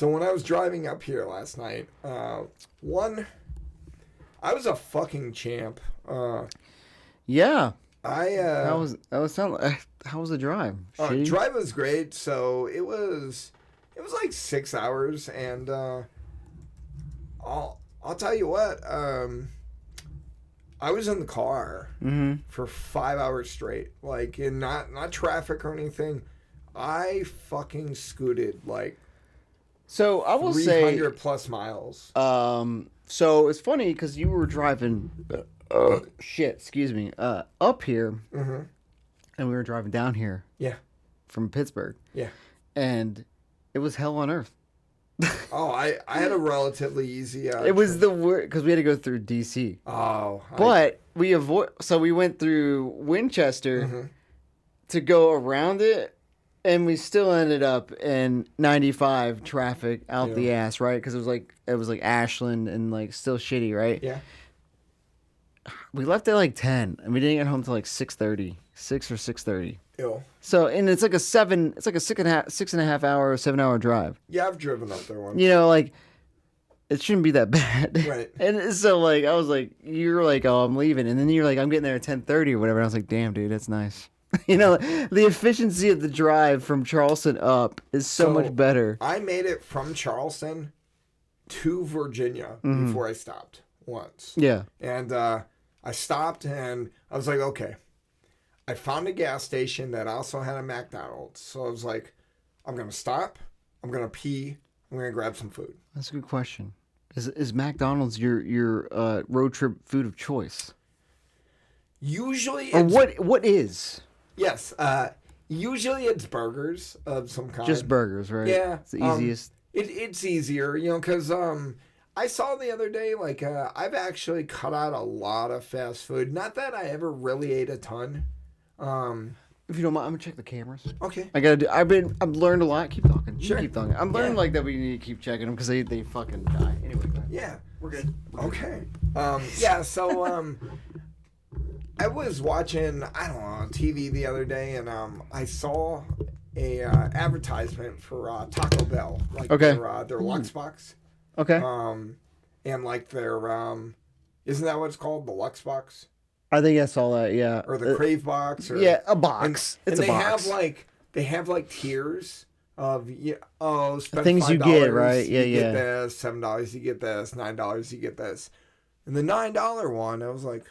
So when I was driving up here last night, I was a fucking champ. Yeah. How was the drive? Shitty? Drive was great. So it was like 6 hours, and I'll tell you what. I was in the car for 5 hours straight, like, and not traffic or anything. I fucking scooted like. So I will 300 plus miles. So it's funny because you were driving. Excuse me. Up here, and we were driving down here. Yeah. From Pittsburgh. Yeah. And it was hell on earth. Oh, I had a relatively easy. It was the worst because we had to go through DC. Oh. But we went through Winchester to go around it. And we still ended up in 95 traffic out the ass, right? Because it was like Ashland and like still shitty, right? Yeah. We left at like 10, and we didn't get home till like 6:30, 6 or 6:30. Ew. So, and it's like a 6.5 hour, 7 hour drive. Yeah, I've driven up there once. You know, like it shouldn't be that bad, right? And so like I was like, you're like, oh, I'm leaving, and then you're like, I'm getting there at 10:30 or whatever. And I was like, damn, dude, that's nice. You know, the efficiency of the drive from Charleston up is so much better. I made it from Charleston to Virginia before I stopped once. Yeah. And I stopped and I was like, okay. I found a gas station that also had a McDonald's. So I was like, I'm going to stop. I'm going to pee. I'm going to grab some food. That's a good question. Is McDonald's your road trip food of choice? Usually or what is? Yes. Usually it's burgers of some kind. Just burgers, right? Yeah. It's the easiest. It's easier, you know, because I saw the other day, like, I've actually cut out a lot of fast food. Not that I ever really ate a ton. If you don't mind, I'm gonna check the cameras. Okay. I've learned a lot. Keep talking. Sure. Keep talking. I'm learning like that we need to keep checking them because they fucking die. Anyway. Yeah. We're good. Okay. Yeah. So I was watching, I don't know, TV the other day, and I saw a advertisement for Taco Bell, like their Lux Box. Okay. And like their isn't that what it's called, the Lux Box? I think I saw that. Yeah. Or the Crave Box. Or, yeah, a box. It's a box. They have like tiers of spend things $5, you get, right? Yeah, you get this, $7 you get this, $9 you get this, and the $9 one, I was like.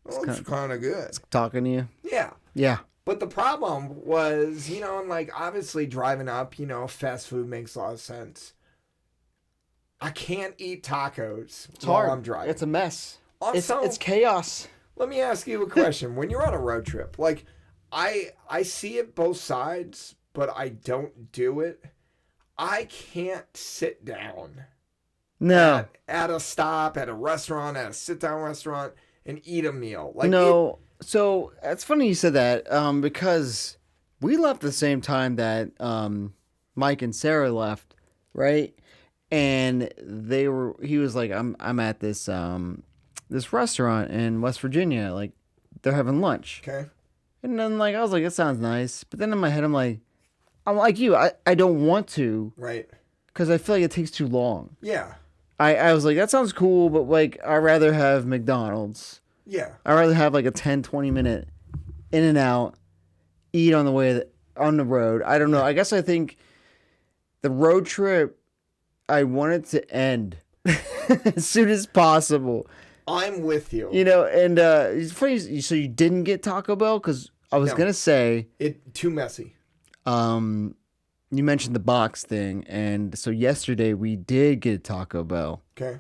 Well, it's kind of good. It's talking to you. Yeah. Yeah. But the problem was, you know, and like obviously driving up, you know, fast food makes a lot of sense. I can't eat tacos while I'm driving. It's a mess. Also, it's chaos. Let me ask you a question. When you're on a road trip, like I see it both sides, but I don't do it. I can't sit down. No. At a stop, at a restaurant, at a sit-down restaurant. And eat a meal. Like no, so it's funny you said that because we left the same time that Mike and Sarah left, right? And he was like, I'm at this this restaurant in West Virginia, like they're having lunch. Okay. And then like I was like, it sounds nice, but then in my head I'm like you, I don't want to, right? Because I feel like it takes too long. Yeah. I was like, that sounds cool, but like, I'd rather have McDonald's. Yeah. I'd rather have like a 10, 20 minute in and out, eat on the way, on the road. I don't know. I guess I think the road trip, I want it to end as soon as possible. I'm with you. You know, and it's funny, so you didn't get Taco Bell? Because I was going to say. Too messy. You mentioned the box thing, and so yesterday we did Taco Bell. Okay.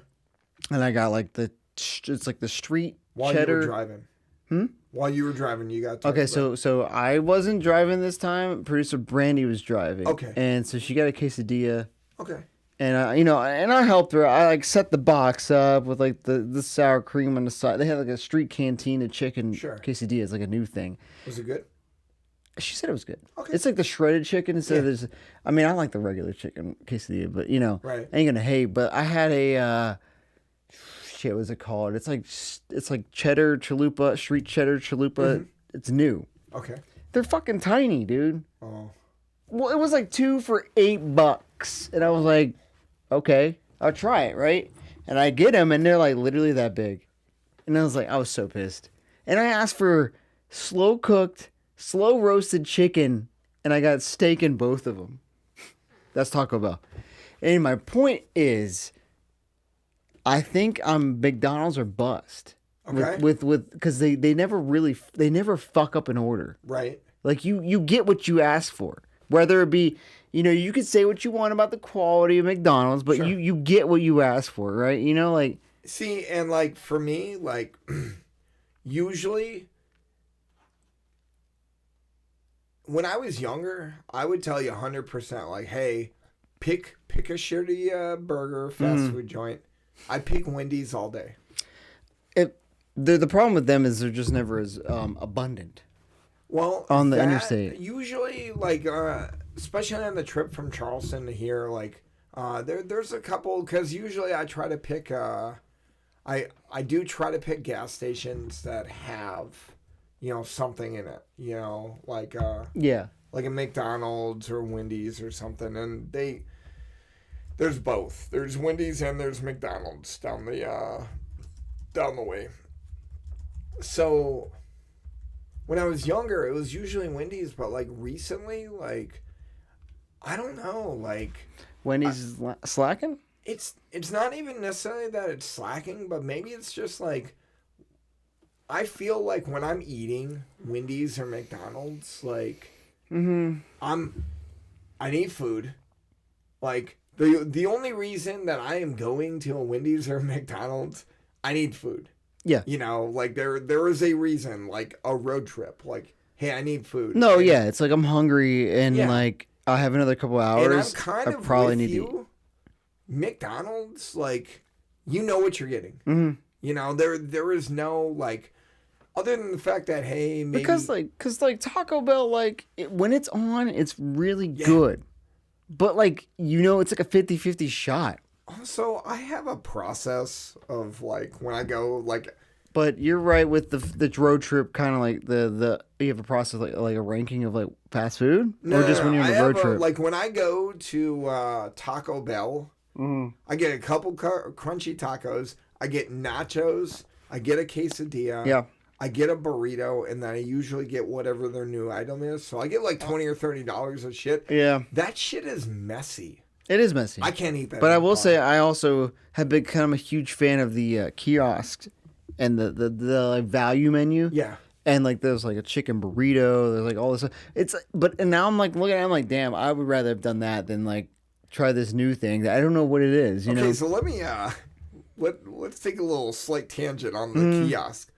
And I got like it's like the street while cheddar. You were driving. While you were driving, you got Taco Bell. So I wasn't driving this time. Producer Brandy was driving. Okay. And so she got a quesadilla. Okay. And you know, and I helped her. I like set the box up with like the sour cream on the side. They had like a street cantina chicken quesadilla. It's like a new thing. Was it good? She said it was good. Okay. It's like the shredded chicken instead of this. I mean, I like the regular chicken quesadilla, but you know, right. I ain't gonna hate. But I had a what was it called? It's like cheddar chalupa, street cheddar chalupa. Mm-hmm. It's new. Okay. They're fucking tiny, dude. Oh. Well, it was like 2 for $8. $6. And I was like, okay, I'll try it, right? And I get them, and they're like literally that big. And I was so pissed. And I asked for slow cooked, slow roasted chicken, and I got steak in both of them. That's Taco Bell. And my point is, I think McDonald's are bust. Okay. With because they never fuck up an order. Right. Like you get what you ask for. Whether it be, you could say what you want about the quality of McDonald's, but Sure. you get what you ask for, right? Like. See, and like for me, like usually when I was younger, I would tell you 100% like, hey, pick a shitty burger, fast food joint. I'd pick Wendy's all day. The problem with them is they're just never as abundant. Well, on the interstate. Usually, like, especially on the trip from Charleston to here, like, there's a couple, because usually I try to pick, I do try to pick gas stations that have, something in it, like, like a McDonald's or Wendy's or something, and there's both. There's Wendy's and there's McDonald's down the way. So when I was younger, it was usually Wendy's, but like recently, like I don't know, like Wendy's is slacking? It's not even necessarily that it's slacking, but maybe it's just like I feel like when I'm eating Wendy's or McDonald's, like I need food. Like the only reason that I am going to a Wendy's or McDonald's, I need food. Yeah. Like there is a reason, like a road trip. Like, hey, I need food. No, yeah, it's like I'm hungry and like I have another couple hours. And I'm kind of probably with need you. to eat. McDonald's, like, you know what you're getting. Mm-hmm. There is no like, other than the fact that hey, maybe because Taco Bell, like when it's on, it's really good. But like it's like a 50-50 shot. Also, I have a process of like when I go like. But you're right with the road trip, kind of like the you have a process like a ranking of like fast food, or just when you're on the road trip. Like when I go to Taco Bell, I get a couple crunchy tacos. I get nachos. I get a quesadilla. Yeah. I get a burrito, and then I usually get whatever their new item is. So I get like $20 or $30 of shit. Yeah. That shit is messy. It is messy. I can't eat that. But I will say I also have been kind of a huge fan of the kiosk and the like, value menu. Yeah. And like there's like a chicken burrito. There's like all this stuff. And now I'm like looking at it, I'm like, damn, I would rather have done that than like try this new thing that I don't know what it is. You know? Okay, so let me let's take a little slight tangent on the kiosk.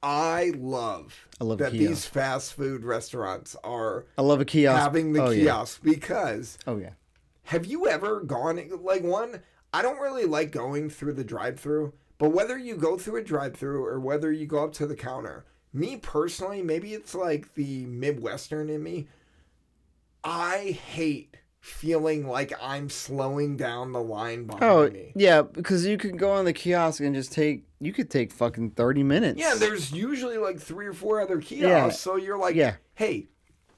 I love that these fast food restaurants are a kiosk having the kiosk because have you ever gone like one? I don't really like going through the drive-through, but whether you go through a drive-through or whether you go up to the counter, me personally, maybe it's like the Midwestern in me. I hate feeling like I'm slowing down the line behind me. Yeah, because you can go on the kiosk and just take fucking 30 minutes. Yeah, there's usually like 3 or 4 other kiosks, so you're like, hey,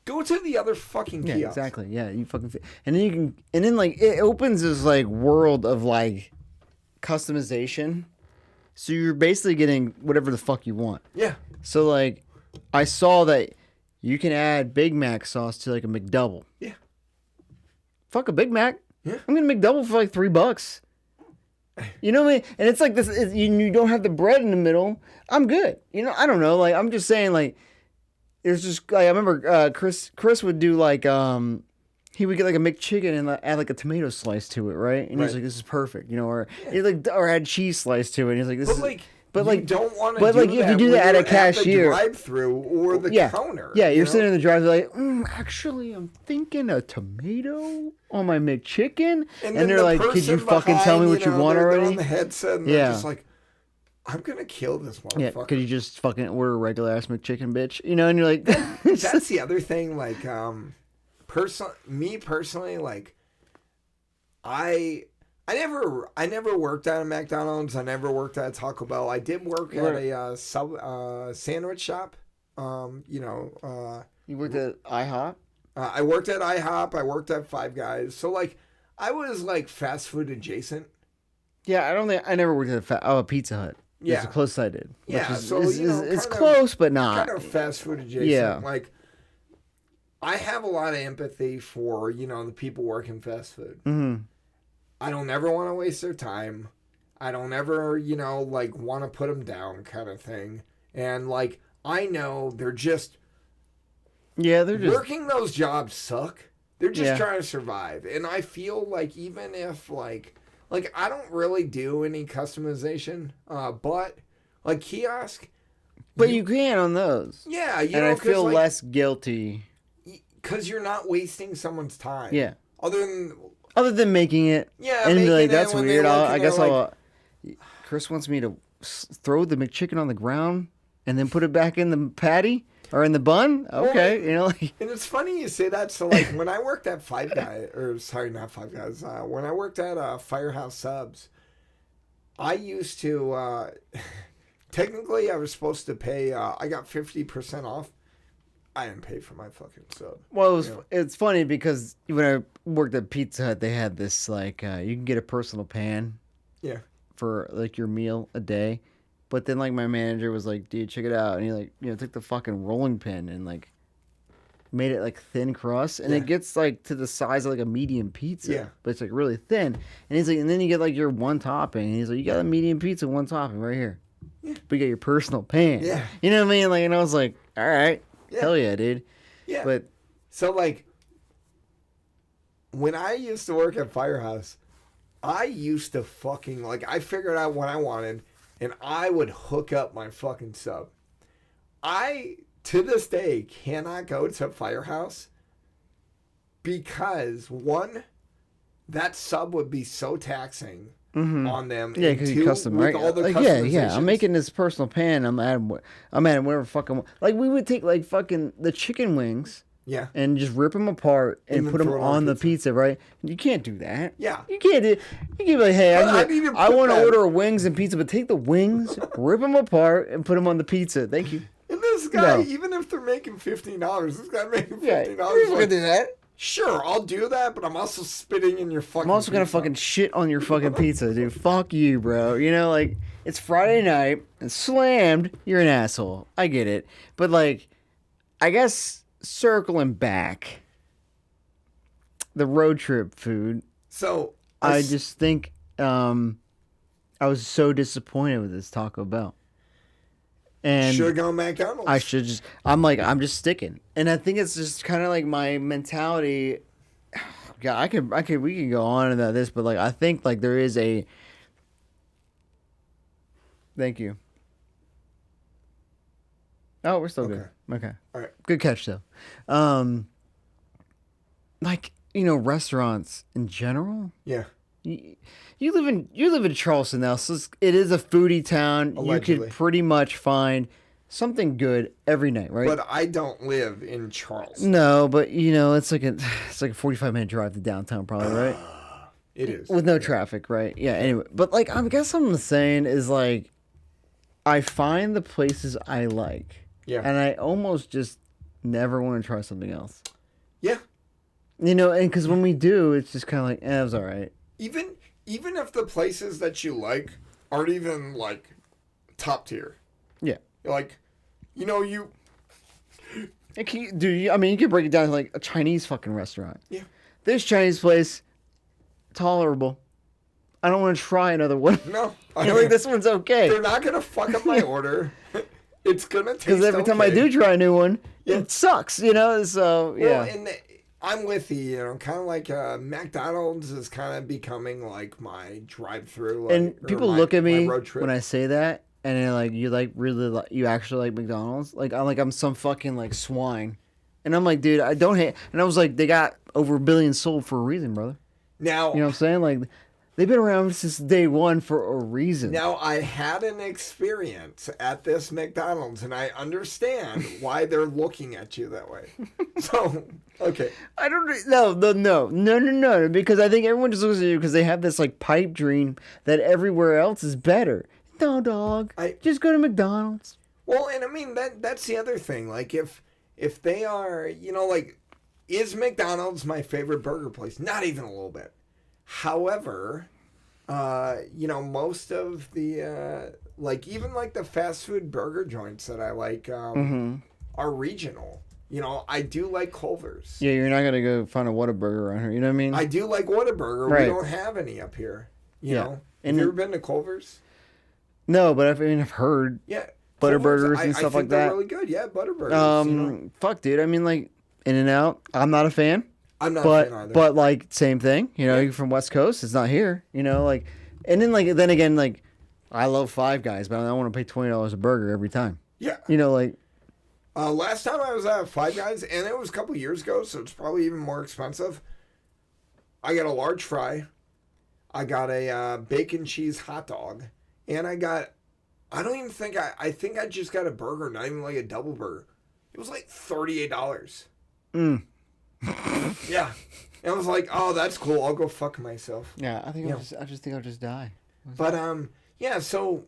go to the other fucking kiosk. Yeah, exactly. Yeah, you fucking and then like it opens this like world of like customization. So you're basically getting whatever the fuck you want. Yeah. So like I saw that you can add Big Mac sauce to like a McDouble. Yeah. Fuck a Big Mac. Yeah. I'm gonna McDouble for like $3. You know what I mean? And it's like this. You don't have the bread in the middle. I'm good. I don't know. Like I'm just saying. Like there's just like I remember Chris would do like he would get like a McChicken and add like a tomato slice to it, right? And he's like, this is perfect. Or he or add cheese slice to it. And he's like, this is. But you don't want to. But like if you do that at a cashier, drive-through or the counter. Yeah, you're sitting in the drive-through like, actually, I'm thinking a tomato on my McChicken, and they're like, could you fucking tell me what you want already? They're on the headset, and they're just like, I'm gonna kill this motherfucker. Yeah, could you just fucking order a regular ass McChicken, bitch? And you're like, that's the other thing. Like, me personally, like, I never worked at a McDonald's. I never worked at a Taco Bell. I did work at a sandwich shop. You worked at IHOP? I worked at IHOP. I worked at Five Guys. So like, I was like fast food adjacent. Yeah, I never worked at a Pizza Hut. Yeah. It's the closest I did. Yeah, It's close, but not. Kind of fast food adjacent. Yeah. Like, I have a lot of empathy for, the people working fast food. Mm-hmm. I don't ever want to waste their time. I don't ever, want to put them down kind of thing. And, I know they're just... Yeah, they're just... Working those jobs suck. They're just trying to survive. And I feel like even if, I don't really do any customization, but, kiosk... But you can on those. Yeah, and I feel less guilty. Because you're not wasting someone's time. Yeah. Other than making it. Yeah, and making like, it that's weird. I guess like, Chris wants me to throw the McChicken on the ground and then put it back in the patty or in the bun. Okay, and it's funny you say that. So when I worked at Five Guys, not Five Guys. When I worked at Firehouse Subs, I used to. Technically, I was supposed to pay. I got 50% off. I didn't pay for my fucking sub. Well, it's funny because when I worked at Pizza Hut, they had this you can get a personal pan. Yeah. For your meal a day, but then my manager was like, "Dude, check it out," and he took the fucking rolling pin and made it thin crust, and it gets to the size of a medium pizza. Yeah. But it's really thin, and he's like, and then you get your one topping, and he's like, "You got a medium pizza, one topping right here." Yeah. But you got your personal pan. Yeah. You know what I mean? And I was like, "All right." Yeah. Hell yeah, dude. Yeah. But so when I used to work at Firehouse, I used to fucking I figured out what I wanted and I would hook up my fucking sub. I to this day cannot go to Firehouse because one, that sub would be so taxing on them. Yeah, because you custom, right? All the yeah. I'm making this personal pan. I'm adding whatever fucking. We would take fucking the chicken wings. Yeah. And just rip them apart and put them on the pizza, right? You can't do that. Yeah. You can't do. You can be like, hey, I want to order wings and pizza, but take the wings, rip them apart, and put them on the pizza. Thank you. And this guy, even if they're making $15, this guy making $15. You're gonna do that. Sure, I'll do that, but I'm also spitting in your fucking. I'm also gonna fucking shit on your fucking pizza, dude. Fuck you, bro. It's Friday night and slammed. You're an asshole. I get it, but I guess. Circling back, the road trip food. So I just think I was so disappointed with this Taco Bell. And should have gone McDonald's. I'm just sticking. And I think it's just kind of my mentality. God, we can go on about this, but I think there is a. Thank you. Oh, we're still good. Okay. All right. Good catch, though. Restaurants in general. Yeah. You live in Charleston now, so it is a foodie town. Allegedly. You could pretty much find something good every night, right? But I don't live in Charleston. No, but it's like a 45-minute drive to downtown, probably, right? It is with no traffic, right? Yeah. Anyway, but I guess what I'm saying is I find the places I like. Yeah. And I almost just never want to try something else. Yeah. And because when we do, it's just kind of it was all right. Even if the places that you like aren't even top tier. Yeah. You. You can break it down to a Chinese fucking restaurant. Yeah. This Chinese place, tolerable. I don't want to try another one. No. This one's okay. They're not going to fuck up my order. It's going to taste because every time I do try a new one, it sucks, So, yeah. Well, and I'm with you, kind of McDonald's is kind of becoming my drive-through. And people look at me when I say that, and they're you actually like McDonald's? I'm some fucking swine. And I'm like, dude, I don't hate. And I was like, they got over 1 billion sold for a reason, brother. Now, you know what I'm saying? They've been around since day one for a reason. Now, I had an experience at this McDonald's, and I understand why they're looking at you that way. So, okay. I don't... No. Because I think everyone just looks at you because they have this, pipe dream that everywhere else is better. No, dog. Just go to McDonald's. Well, and I mean, that's the other thing. If they are, is McDonald's my favorite burger place? Not even a little bit. However, most of the even like the fast food burger joints that I like are regional. I do like Culver's. Yeah, you're not gonna go find a Whataburger around here. You know what I mean? I do like Whataburger. Right. We don't have any up here. You know. And Have you ever been to Culver's? No, but I've heard. Yeah. Butterburgers Culver's, and stuff I like think they're that. really good. Yeah, Butterburgers. Fuck, dude. I mean, like In-N-Out. I'm not a fan. I'm not a fan either. But like same thing. You're from West Coast. It's not here. And then again, I love Five Guys, but I don't want to pay $20 a burger every time. Yeah. Last time I was at Five Guys, and it was a couple years ago, so it's probably even more expensive. I got a large fry. I got a bacon cheese hot dog, and I think I just got a burger, not even like a double burger. It was like $38. Yeah. And I was like, oh, that's cool. I'll go fuck myself. Yeah, I think I just think I'll just die. But yeah. So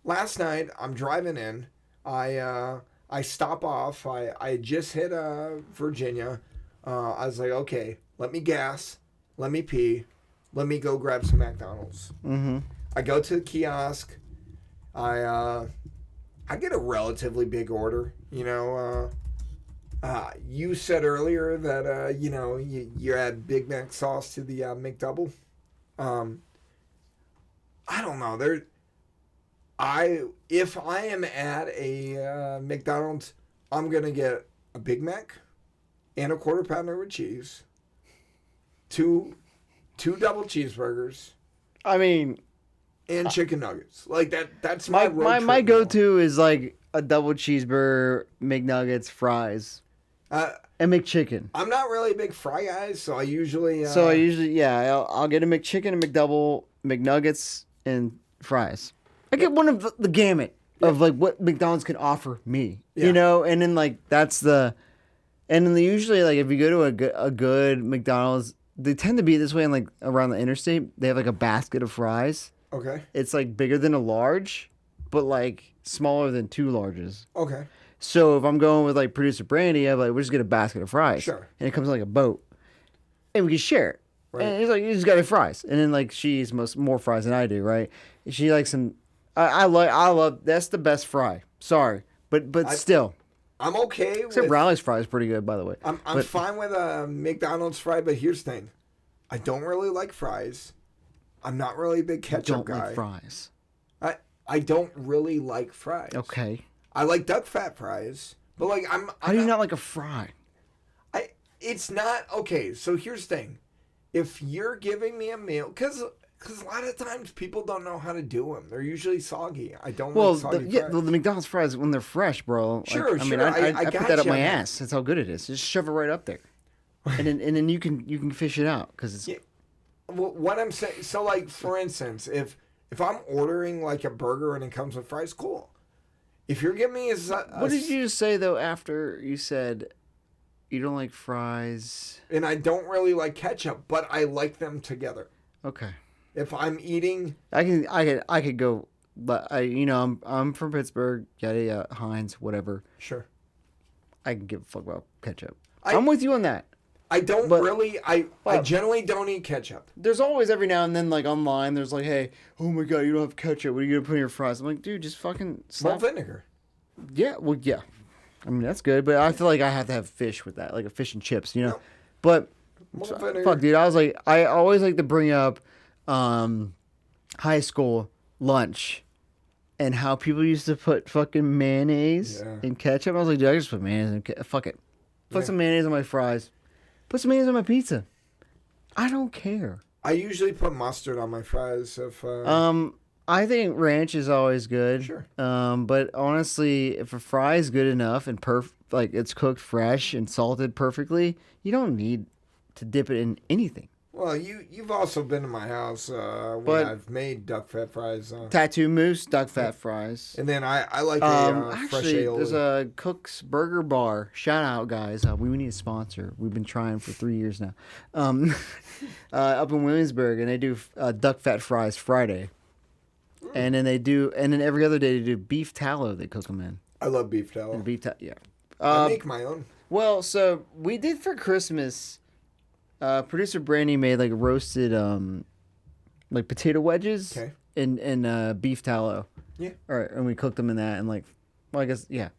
last night I'm driving in. I stop off. I just hit Virginia. I was like, okay, let me gas, let me pee, let me go grab some McDonald's. Mm-hmm. I go to the kiosk. I get a relatively big order. You said earlier that you add Big Mac sauce to the McDouble. I don't know. If I am at a McDonald's, I'm gonna get a Big Mac and a quarter pounder with cheese, two double cheeseburgers. I mean, and chicken nuggets. Like that. That's my my go-to is like a double cheeseburger, McNuggets, fries, and McChicken. I'm not really a big fry guy, so I usually. I'll get a McChicken, a McDouble, McNuggets, and fries. I get one of the gamut of like what McDonald's can offer me, and then that's the, and then usually if you go to a good McDonald's, they tend to be this way, and around the interstate, they have a basket of fries. Okay. It's bigger than a large, but smaller than two larges. Okay. So if I'm going with producer Brandy, I'm we'll just get a basket of fries. Sure. And it comes in a boat, and we can share it. Right. And he's you just got the fries, and then she eats more fries than I do, right? She likes some. I love that's the best fry. Sorry, but still. I'm okay. Except Riley's fry is pretty good, by the way. I'm fine with a McDonald's fry, but here's the thing, I don't really like fries. I'm not really a big ketchup guy. Don't like fries. I don't really like fries. Okay. I like duck fat fries, but How do you not like a fry? It's not okay. So here's the thing, if you're giving me a meal, because a lot of times people don't know how to do them. They're usually soggy. I don't like soggy fries. The McDonald's fries when they're fresh, bro. Sure, I mean, I put that up my ass. That's how good it is. Just shove it right up there, and then you can fish it out because it's. Yeah. Well, what I'm saying, so for instance, if I'm ordering a burger and it comes with fries, cool. If you're giving me what did you say though after you said you don't like fries? And I don't really like ketchup, but I like them together. Okay. If I'm eating, I could go, but I'm from Pittsburgh. Get Heinz, whatever. Sure. I can give a fuck about ketchup. I'm with you on that. I don't really. I generally don't eat ketchup. There's always every now and then online. There's hey, oh my god, you don't have ketchup. What are you gonna put in your fries? I'm dude, just fucking malt vinegar. Yeah, well, yeah. I mean that's good, but I feel I have to have fish with that, a fish and chips, No. But malt vinegar. Fuck, dude, I always like to bring up high school lunch and how people used to put fucking mayonnaise and ketchup. I was dude, I just put mayonnaise and fuck it. Put some mayonnaise on my fries. Put some mayonnaise on my pizza. I don't care. I usually put mustard on my fries. I think ranch is always good. Sure. But honestly, if a fry is good enough and it's cooked fresh and salted perfectly, you don't need to dip it in anything. Well, you've also been to my house when I've made duck fat fries. Tattoo Moose, duck fat fries. And then I like fresh aioli. There's a Cook's Burger Bar. Shout out, guys. We need a sponsor. We've been trying for 3 years now. Up in Williamsburg, and they do duck fat fries Friday. And then every other day they do beef tallow. They cook them in. I love beef tallow. Yeah. I make my own. Well, so we did for Christmas. Producer Brandy made like roasted like potato wedges Okay. in beef tallow. Yeah. All right, and we cooked them in that, and like, well, I guess yeah.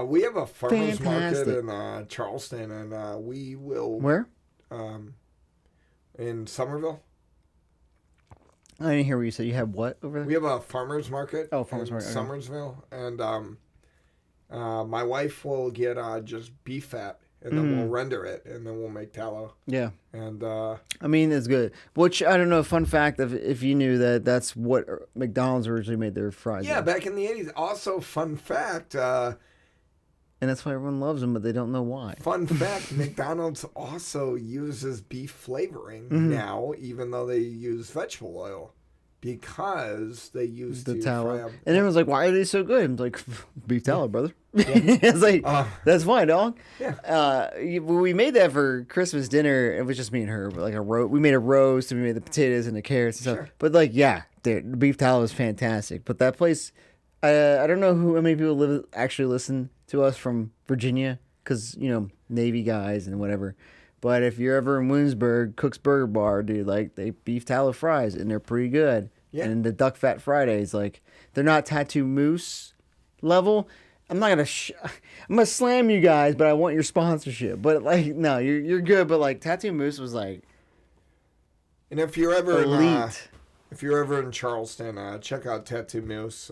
We have a farmer's market Fantastic. in Charleston, and we will Where? in Somerville. I didn't hear what you said. You had what over there? We have a farmer's market. Oh, farmer's in market, okay. Somersville, and my wife will get just beef fat, and then we'll render it, and then we'll make tallow. Yeah. And I mean, it's good. Which I don't know. Fun fact: if you knew that, that's what McDonald's originally made their fries. yeah, with. back in the 80s. Also, fun fact. And that's why everyone loves them, but they don't know why. Fun fact: McDonald's also uses beef flavoring now, even though they use vegetable oil, because they used The to tallow. fry up. And everyone's like, "Why are they so good?" I'm like, "Beef tallow, brother." It's like that's fine, dog. Yeah. We made that for Christmas dinner. It was just me and her, but like we made a roast, and we made the potatoes and the carrots and stuff. Sure. But like, yeah, the beef tallow is fantastic. But that place, I don't know how many people actually listen to us from Virginia, because Navy guys and whatever. But if you're ever in Williamsburg, Cook's Burger Bar, dude, like they beef tallow fries, and they're pretty good. Yeah. And the duck fat Fridays, like they're not Tattoo Moose level. I'm not gonna I'm gonna slam you guys, but I want your sponsorship. But like, no, you're good. But like Tattoo Moose was like And if you're ever elite. if you're ever in Charleston, check out Tattoo Moose.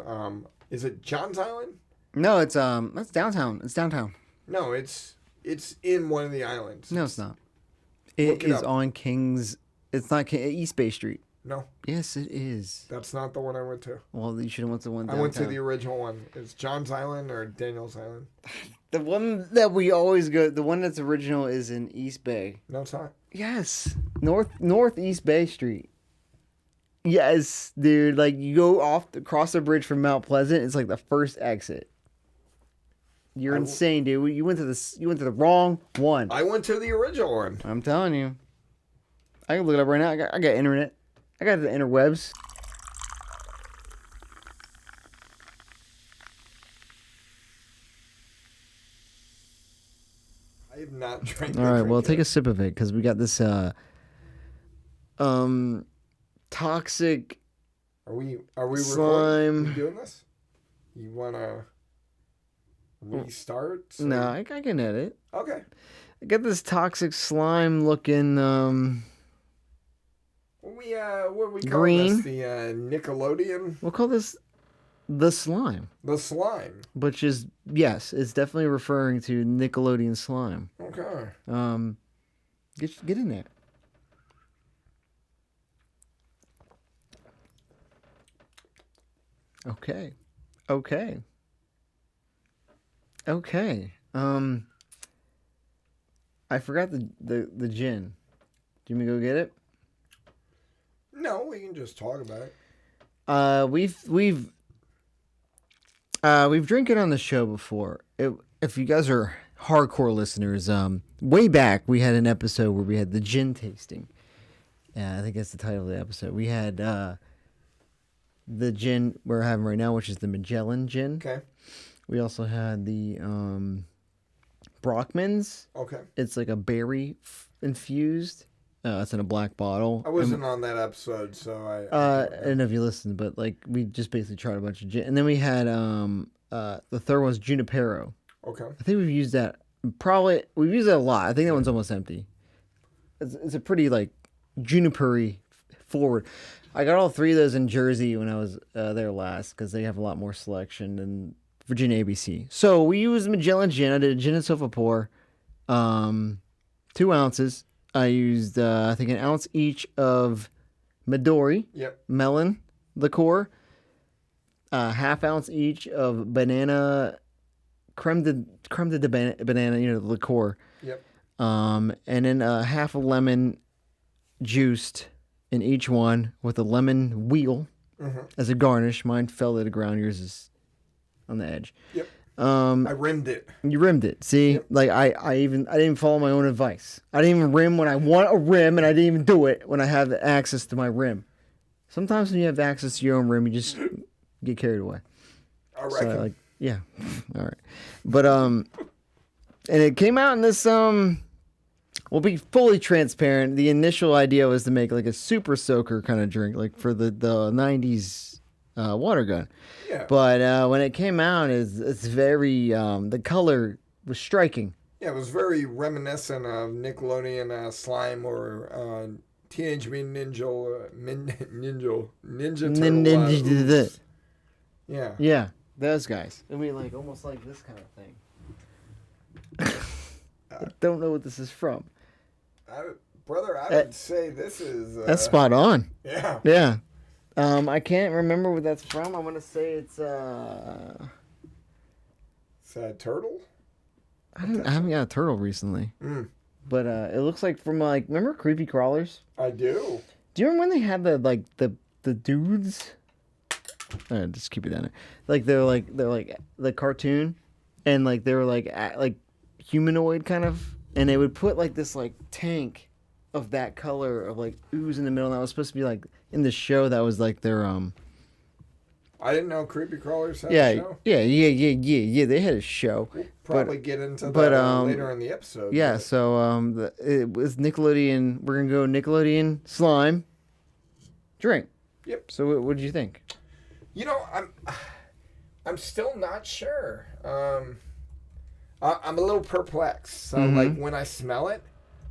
Is it Johns Island? No, it's that's downtown. It's downtown. No, it's in one of the islands. No, it's not. Look It it is up. on Kings. It's not East Bay Street. No, Yes, it is. that's not the one I went to. Well, you should have went to the one I downtown. went to the original one. It's Johns Island or Daniels Island. The one that we always go. The one that's original is in East Bay. No, it's not. Yes, Northeast Bay Street. Yes, dude. Like you go across the bridge from Mount Pleasant. It's like the first exit. You're insane, dude. You went to the wrong one. I went to the original one. I'm telling you. I can look it up right now. I got internet. I got the interwebs. I have not drank. All right, well, take a sip of it because we got this toxic. Are we recording? Slime. Are we doing this? You wanna restart? So- No, I can edit. Okay. I got this toxic slime looking What we call Green. this? The Nickelodeon, we'll call this the slime, the slime. which is yes, it's definitely referring to Nickelodeon slime. Okay. Get in there. Okay. I forgot the gin. Do you want me to go get it? No, we can just talk about it. We've drank it on the show before. If you guys are hardcore listeners, way back we had an episode where we had the gin tasting. Yeah, I think that's the title of the episode. We had the gin we're having right now, which is the Magellan gin. Okay. We also had the Brockman's. Okay. It's like a berry infused. It's in a black bottle. I wasn't on that episode, so I don't know if you listened, but like we just basically tried a bunch of gin, and then we had the third one's Junipero. Okay. I think we've used that. We've used it a lot. I think that one's almost empty. It's a pretty like juniper-y forward. I got all three of those in Jersey when I was there last because they have a lot more selection than Virginia ABC. So we used Magellan gin. I did a gin and sofa pour, 2 ounces. I used I think an ounce each of Midori Yep. melon liqueur, half ounce each of banana creme de banana, the liqueur. Yep. And then half a lemon juiced in each one with a lemon wheel as a garnish. Mine fell to the ground. Yours is on the edge. Yep. I rimmed it. You rimmed it. See, like I didn't follow my own advice. I didn't even rim when I want a rim, and I didn't even do it when I have access to my rim. Sometimes when you have access to your own rim, you just get carried away. I reckon. So, yeah, all right. But and it came out in this We'll be fully transparent. The initial idea was to make like a super soaker kind of drink, like for the 90s water gun. Yeah. But when it came out, it's very, the color was striking. Yeah, it was very reminiscent of Nickelodeon slime or Teenage Mutant Ninja Turtle. Oops. Yeah. Yeah, those guys. I mean, like almost like this kind of thing. I don't know what this is from. Brother, I would say this is... That's spot on. Yeah. Yeah. I can't remember what that's from. I want to say it's... Is that a turtle? I haven't got a turtle recently. Mm. But it looks like from, like... Remember Creepy Crawlers? I do. Do you remember when they had the dudes? Just keep it down there. Like they're like the cartoon, and like they were like humanoid kind of, and they would put like this like tank of that color of like ooze in the middle. And that was supposed to be like in the show. That was like their I didn't know Creepy Crawlers had yeah a show. yeah. They had a show. We'll probably get into that later in the episode. Yeah. But... So it was Nickelodeon. We're gonna go Nickelodeon slime drink. Yep. So what did you think? You know, I'm still not sure. I'm a little perplexed. So like when I smell it,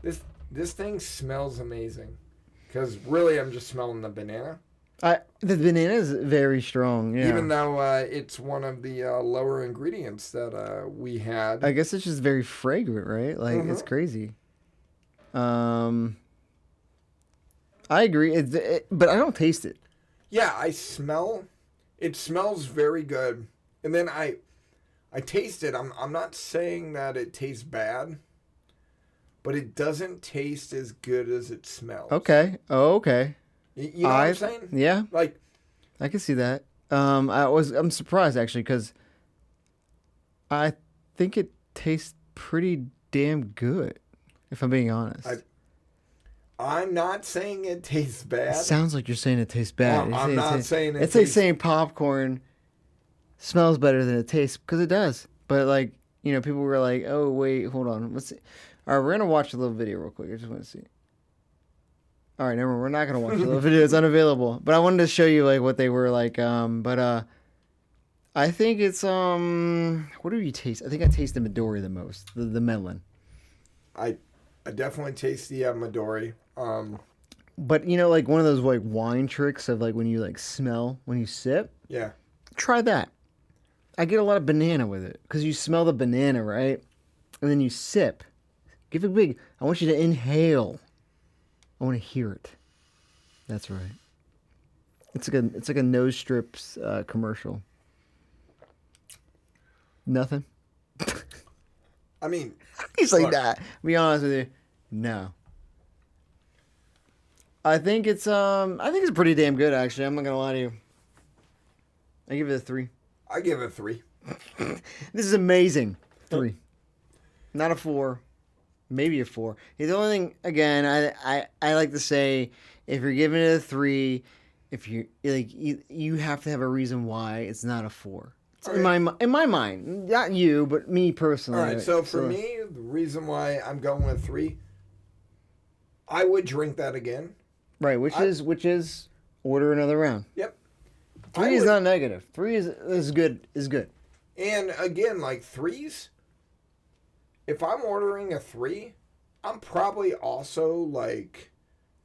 this thing smells amazing. Because really, I'm just smelling the banana. The banana is very strong. Yeah. Even though it's one of the lower ingredients that we had. I guess it's just very fragrant, right? Like it's crazy. I agree. But I don't taste it. Yeah, I smell. It smells very good, and then I taste it. I'm not saying that it tastes bad, but it doesn't taste as good as it smells. Okay. Oh, okay. You know what I'm saying? Yeah. Like, I can see that. I'm surprised actually because I think it tastes pretty damn good. If I'm being honest. I'm not saying it tastes bad. It sounds like you're saying it tastes bad. I'm not saying it It's like saying popcorn smells better than it tastes, because it does. But, like, you know, people were like, oh, wait, hold on. Let's see. All right, we're going to watch a little video real quick. I just want to see. All right, never mind. We're not going to watch the little video. It's unavailable. But I wanted to show you, like, what they were like. I think it's, what do you taste? I think I taste the Midori the most, the melon. I definitely taste the Midori. But you know, like one of those like wine tricks of like when you like smell when you sip. Yeah. Try that. I get a lot of banana with it because you smell the banana, right? And then you sip. Give it big. I want you to inhale. I want to hear it. That's right. It's like a nose strips commercial. Nothing. I mean, he's like that. Be honest with you. No. I think it's pretty damn good actually. I'm not gonna lie to you. I give it a 3. I give it a 3. This is amazing. 3. Not a 4. Maybe a 4. The only thing, again, I like to say, if you're giving it a 3, if you like, you have to have a reason why it's not a 4. In my mind, not you, but me personally. All right. So for me, the reason why I'm going with 3, I would drink that again. Right, which is order another round. Yep. 3 is not negative. 3 is good. Is good. And again, like 3s, if I'm ordering a 3, I'm probably also like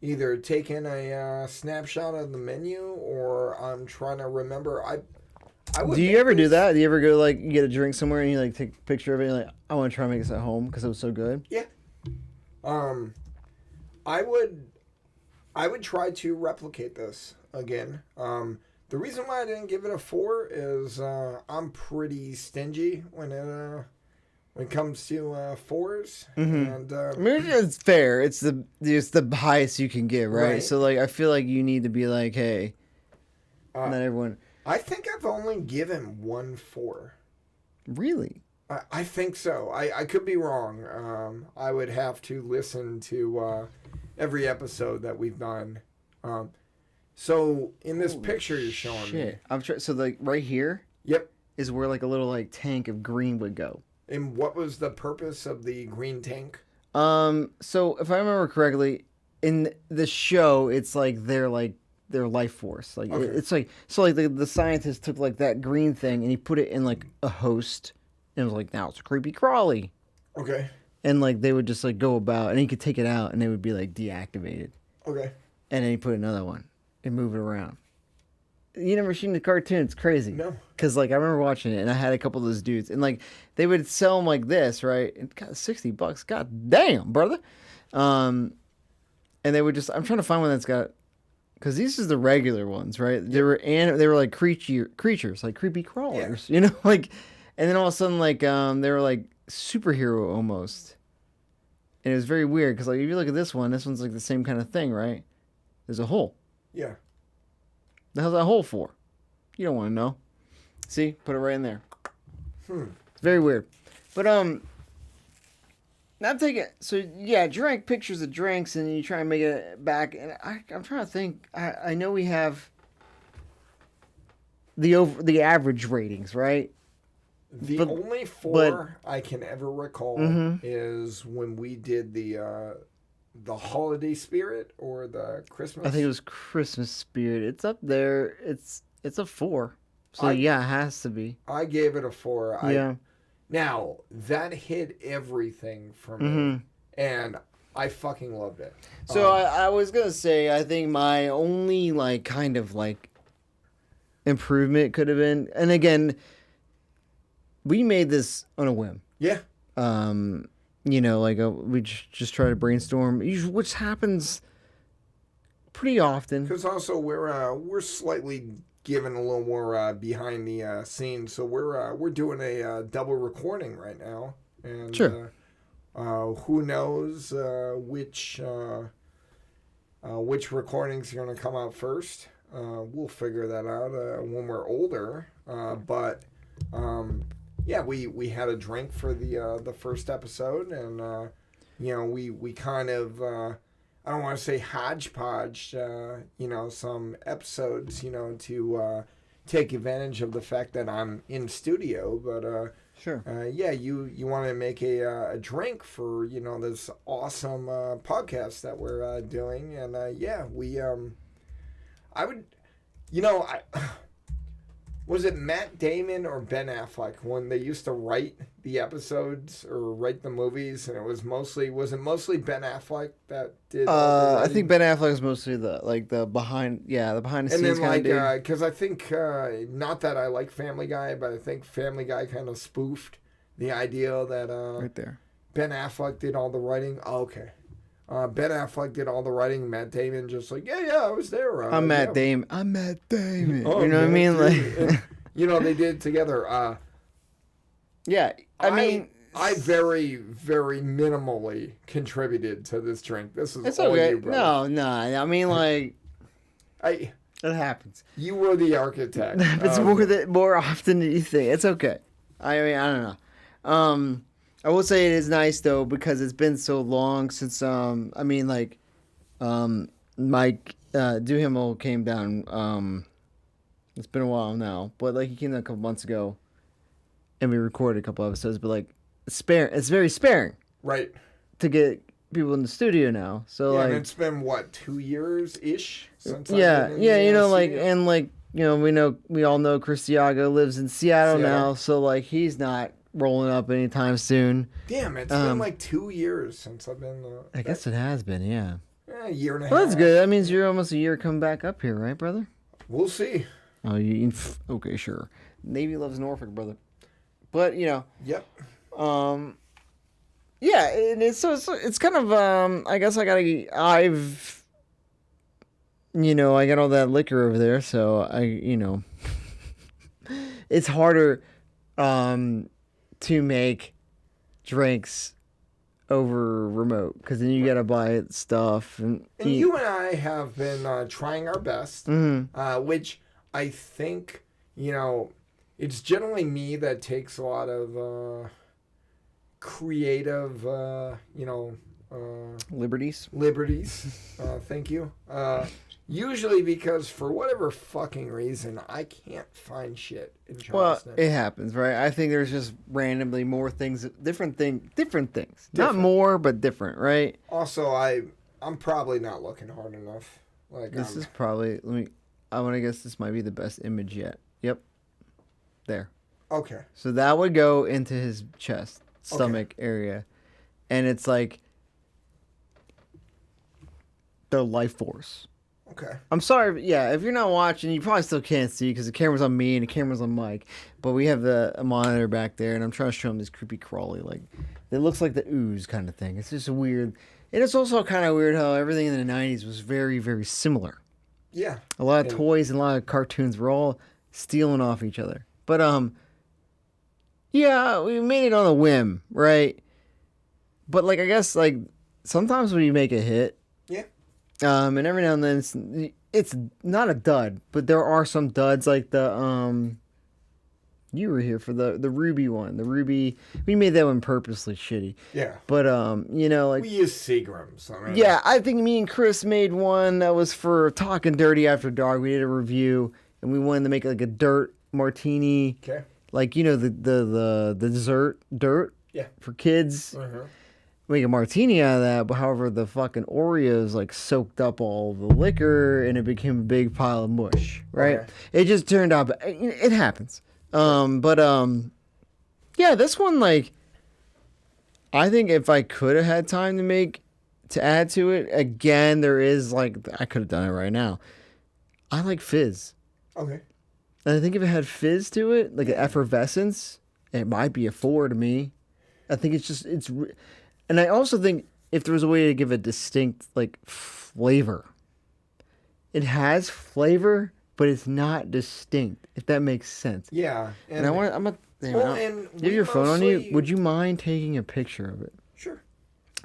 either taking a snapshot of the menu or I'm trying to remember. Do you ever do that? Do you ever go like you get a drink somewhere and you like take a picture of it and you're like, I want to try and make this at home because it was so good? Yeah. I would try to replicate this again. The reason why I didn't give it a 4 is I'm pretty stingy when it comes to 4s. Mm-hmm. And I mean, it's fair. It's the highest you can get, right? So like I feel like you need to be like, hey, not everyone. I think I've only given 1 4. Really? I think so. I could be wrong. I would have to listen to every episode that we've done. So in this picture you're showing me. So like right here. Yep. Is where like a little like tank of green would go. And what was the purpose of the green tank? So if I remember correctly, in the show, it's like their life force. Like Okay. it's like so like the scientist took like that green thing and he put it in like a host and was like, now it's a creepy crawly. Okay. And like they would just like go about and he could take it out and it would be like deactivated. Okay. And then he put another one and move it around. You never seen the cartoon? It's crazy. No. Cause like I remember watching it and I had a couple of those dudes and like they would sell them like this, right? And got $60. God damn, brother. And they would just I'm trying to find one that's got because these is the regular ones, right? They were like creatures, like creepy crawlers, you know, like and then all of a sudden like they were like superhero almost. And it was very weird because like if you look at this one's like the same kind of thing, right? There's a hole. Yeah. The hell's that hole for? You don't want to know. See, put it right in there. It's very weird. But now I'm taking so yeah, drink pictures of drinks and you try and make it back. And I'm trying to think. I know we have the average ratings, right? The only four I can ever recall is when we did the holiday spirit or the Christmas. I think it was Christmas Spirit. It's up there. It's a 4. So yeah, it has to be. I gave it a 4. Yeah. Now that hit everything for me, and I fucking loved it. So I was gonna say I think my only like kind of like improvement could have been, and again, we made this on a whim. Yeah. You know, like we just try to brainstorm, which happens pretty often. Because also we're slightly given a little more behind the scenes, so we're doing a double recording right now, and sure. Who knows which recordings are going to come out first? We'll figure that out when we're older. But yeah, we had a drink for the first episode, and you know we kind of I don't want to say hodgepodge you know some episodes to take advantage of the fact that I'm in studio, but Sure. yeah, you want to make a drink for this awesome podcast that we're doing, and yeah, we I would I was it Matt Damon or Ben Affleck when they used to write the episodes or write the movies, and was it mostly Ben Affleck that did? I think Ben Affleck is mostly the behind the scenes and then kind of dude. because I think not that I like Family Guy, but I think Family Guy kind of spoofed the idea that Right there. Ben Affleck did all the writing. Oh, okay. Ben Affleck did all the writing. Matt Damon just like, yeah, I was there. I'm Matt yeah. Damon. I'm Matt Damon. Oh, you know what I mean? Like, and, they did it together. yeah. I mean, I very, very minimally contributed to this drink. This is it's all okay. you, brother. No. I mean, like, it happens. You were the architect. It happens more often than you think. It's okay. I mean, I don't know. I will say it is nice though because it's been so long since Mike Duhamel came down. It's been a while now, but like he came down a couple months ago, and we recorded a couple episodes. But like it's very sparing, right? To get people in the studio now. So and it's been what 2 years ish since. We all know Chris Diago lives in Seattle now, so like he's not rolling up anytime soon. Damn, it's been like 2 years since I've been. I guess it has been, yeah. A year and a half. Well, that's good. That means you're almost a year coming back up here, right, brother? We'll see. Oh, okay, sure. Navy loves Norfolk, brother. But Yep. Yeah, and it's kind of I guess I got all that liquor over there, so it's harder to make drinks over remote because then you gotta buy stuff and you and I have been trying our best, which I think it's generally me that takes a lot of creative liberties. Thank you. Usually because for whatever fucking reason, I can't find shit in Well, Charleston. it happens, right? I think there's just randomly more things, different things. Not Different. more, but different, right? Also, I'm probably not looking hard enough. Like This is probably, I want to guess this might be the best image yet. Yep. There. okay. So that would go into his chest, stomach area. And it's like the life force. Okay. I'm sorry, yeah, if you're not watching, you probably still can't see because the camera's on me and the camera's on Mike. But we have a monitor back there, and I'm trying to show him this creepy crawly, like, it looks like the ooze kind of thing. It's just weird. And it's also kind of weird how everything in the 90s was very, very similar. Yeah. A lot of toys and a lot of cartoons were all stealing off each other. But, yeah, we made it on a whim, right? But, like, I guess, like, sometimes when you make a hit, Yeah. and every now and then it's not a dud, but there are some duds like the you were here for the Ruby one. The Ruby, we made that one purposely shitty. Yeah. But you know, like we use Seagrams. I mean, yeah, I think me and Chris made one that was for Talking Dirty After Dark. We did a review and we wanted to make like a dirt martini. Okay. Like, you know, the dessert dirt. Yeah. For kids. Uh-huh. Make a martini out of that, but however, the fucking Oreos like soaked up all the liquor and it became a big pile of mush, right? Okay. It just turned out, it happens. But yeah, this one, like, I think if I could have had time to add to it, again, there is like, I could have done it right now. I like fizz. Okay. And I think if it had fizz to it, like an effervescence, it might be a 4 to me. I think and I also think if there was a way to give a distinct, like, flavor. It has flavor, but it's not distinct, if that makes sense. Yeah. And I want, you have your phone on you? Would you mind taking a picture of it? Sure.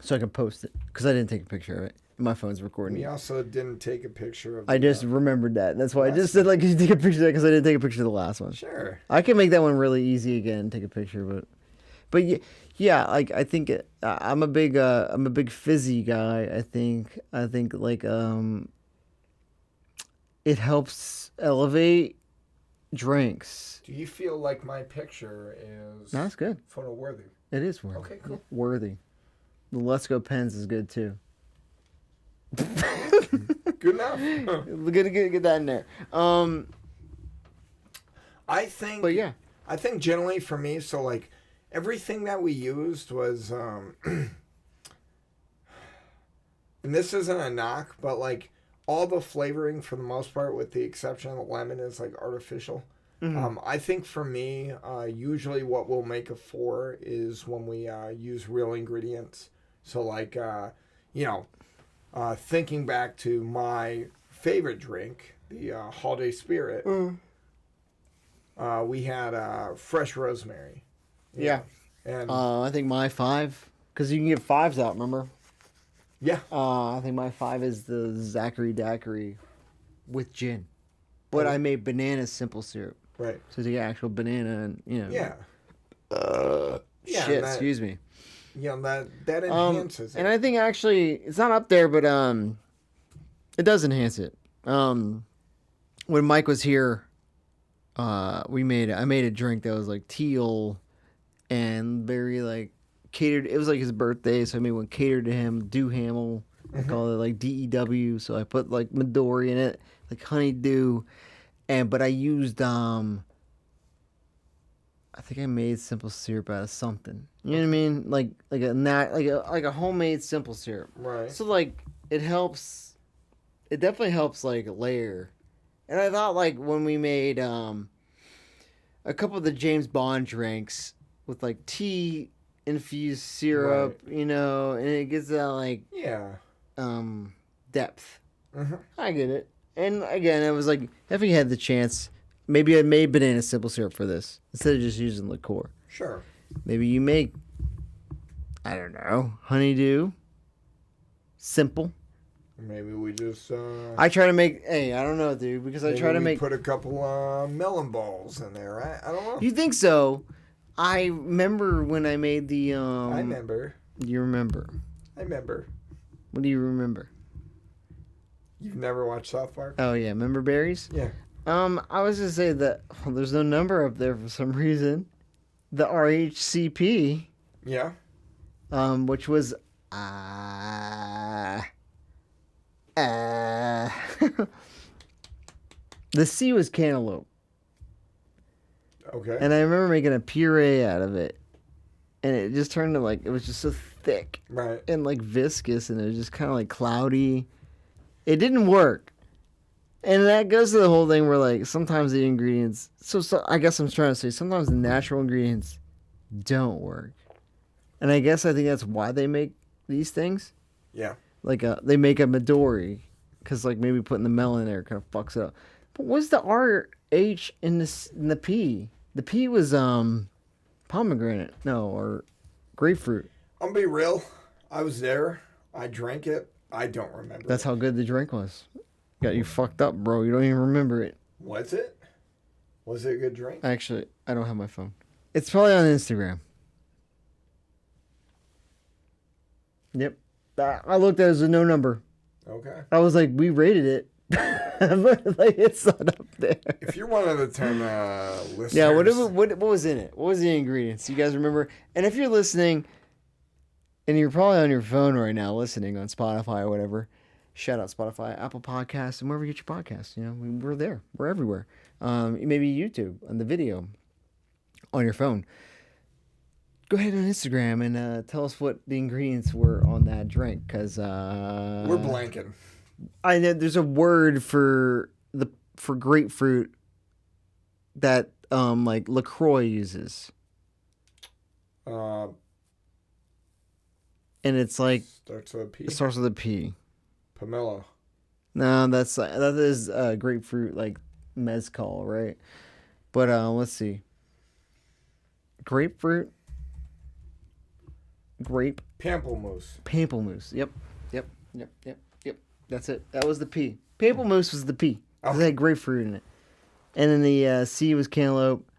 So I can post it. Because I didn't take a picture of it. My phone's recording We it. also didn't take a picture of I just remembered that. That's why I just said, like, you take a picture of that because I didn't take a picture of the last one. Sure. I can make that one really easy again and take a picture, but yeah, like I think I'm a big fizzy guy. I think like it helps elevate drinks. Do you feel like my picture is That's good. photo worthy? It is worthy. Okay, cool. Worthy. The Let's Go Pens is good too. Good enough. Get that in there. I think. But yeah. I think generally for me, so like everything that we used was, and this isn't a knock, but like all the flavoring for the most part, with the exception of the lemon, is like artificial. Mm-hmm. I think for me, usually what we'll make a 4 is when we use real ingredients. So like, thinking back to my favorite drink, the Holiday Spirit, we had fresh rosemary. Yeah. And I think my 5, because you can get 5s out, remember? yeah. I think my 5 is the Zachary Daiquiri with gin. But I made banana simple syrup. Right. So to get actual banana and, you know. Yeah. Shit, excuse me. Yeah, that enhances it. And I think actually, it's not up there, but it does enhance it. When Mike was here, I made a drink that was like teal and very like catered. It was like his birthday, so I made one catered to him. Dew Hamel, I call it like DEW. So I put like Midori in it, like honeydew, but I used I think I made simple syrup out of something. You know what I mean? Like a homemade simple syrup. Right. So like it helps. It definitely helps like layer. And I thought like when we made a couple of the James Bond drinks with like tea infused syrup, right. you know, and it gives that like depth. Mm-hmm. I get it. And again, it was like if we had the chance, maybe I made banana simple syrup for this instead of just using liqueur. Sure. Maybe you make, I don't know, honeydew. Simple. Maybe we just. I try to make. Hey, I don't know, dude, because I try to make. Put a couple melon balls in there, right? I don't know. You think so? I remember when I made the. I remember. You remember? I remember. What do you remember? You've never watched South Park? Oh yeah, remember berries? Yeah. I was gonna say that there's no number up there for some reason. The RHCP, Yeah. which was the C was cantaloupe, Okay. and I remember making a puree out of it, and it just turned to like it was just so thick Right. and like viscous, and it was just kind of like cloudy. It didn't work. And that goes to the whole thing where, like, sometimes the ingredients... So I guess I'm trying to say, sometimes the natural ingredients don't work. And I think that's why they make these things. Yeah. Like, they make a Midori. Because, like, maybe putting the melon in there kind of fucks it up. But what's the RH in the P? The P was, pomegranate. No, or grapefruit. I'm gonna be real. I was there. I drank it. I don't remember. That's how good the drink was. Got you fucked up, bro. You don't even remember it. Was it? Was it a good drink? Actually, I don't have my phone. It's probably on Instagram. Yep. I looked at it as a no number. Okay. I was like, we rated it. But like, it's not up there. If you're one of the 10 listeners. Yeah, what was in it? What was the ingredients? You guys remember? And if you're listening, and you're probably on your phone right now listening on Spotify or whatever, shout out Spotify, Apple Podcasts, and wherever you get your podcasts. You know, we're there. We're everywhere. Maybe YouTube on the video on your phone. Go ahead on Instagram and tell us what the ingredients were on that drink, because we're blanking. I know there's a word for grapefruit that like LaCroix uses, And it's like starts with a P. it starts with a P. Pomelo. No, that is grapefruit, like mezcal, right? But let's see. Grapefruit. Pamplemousse. Pamplemousse. Yep. That's it. That was the P. Pamplemousse was the P. Because it had grapefruit in it. And then the C was cantaloupe.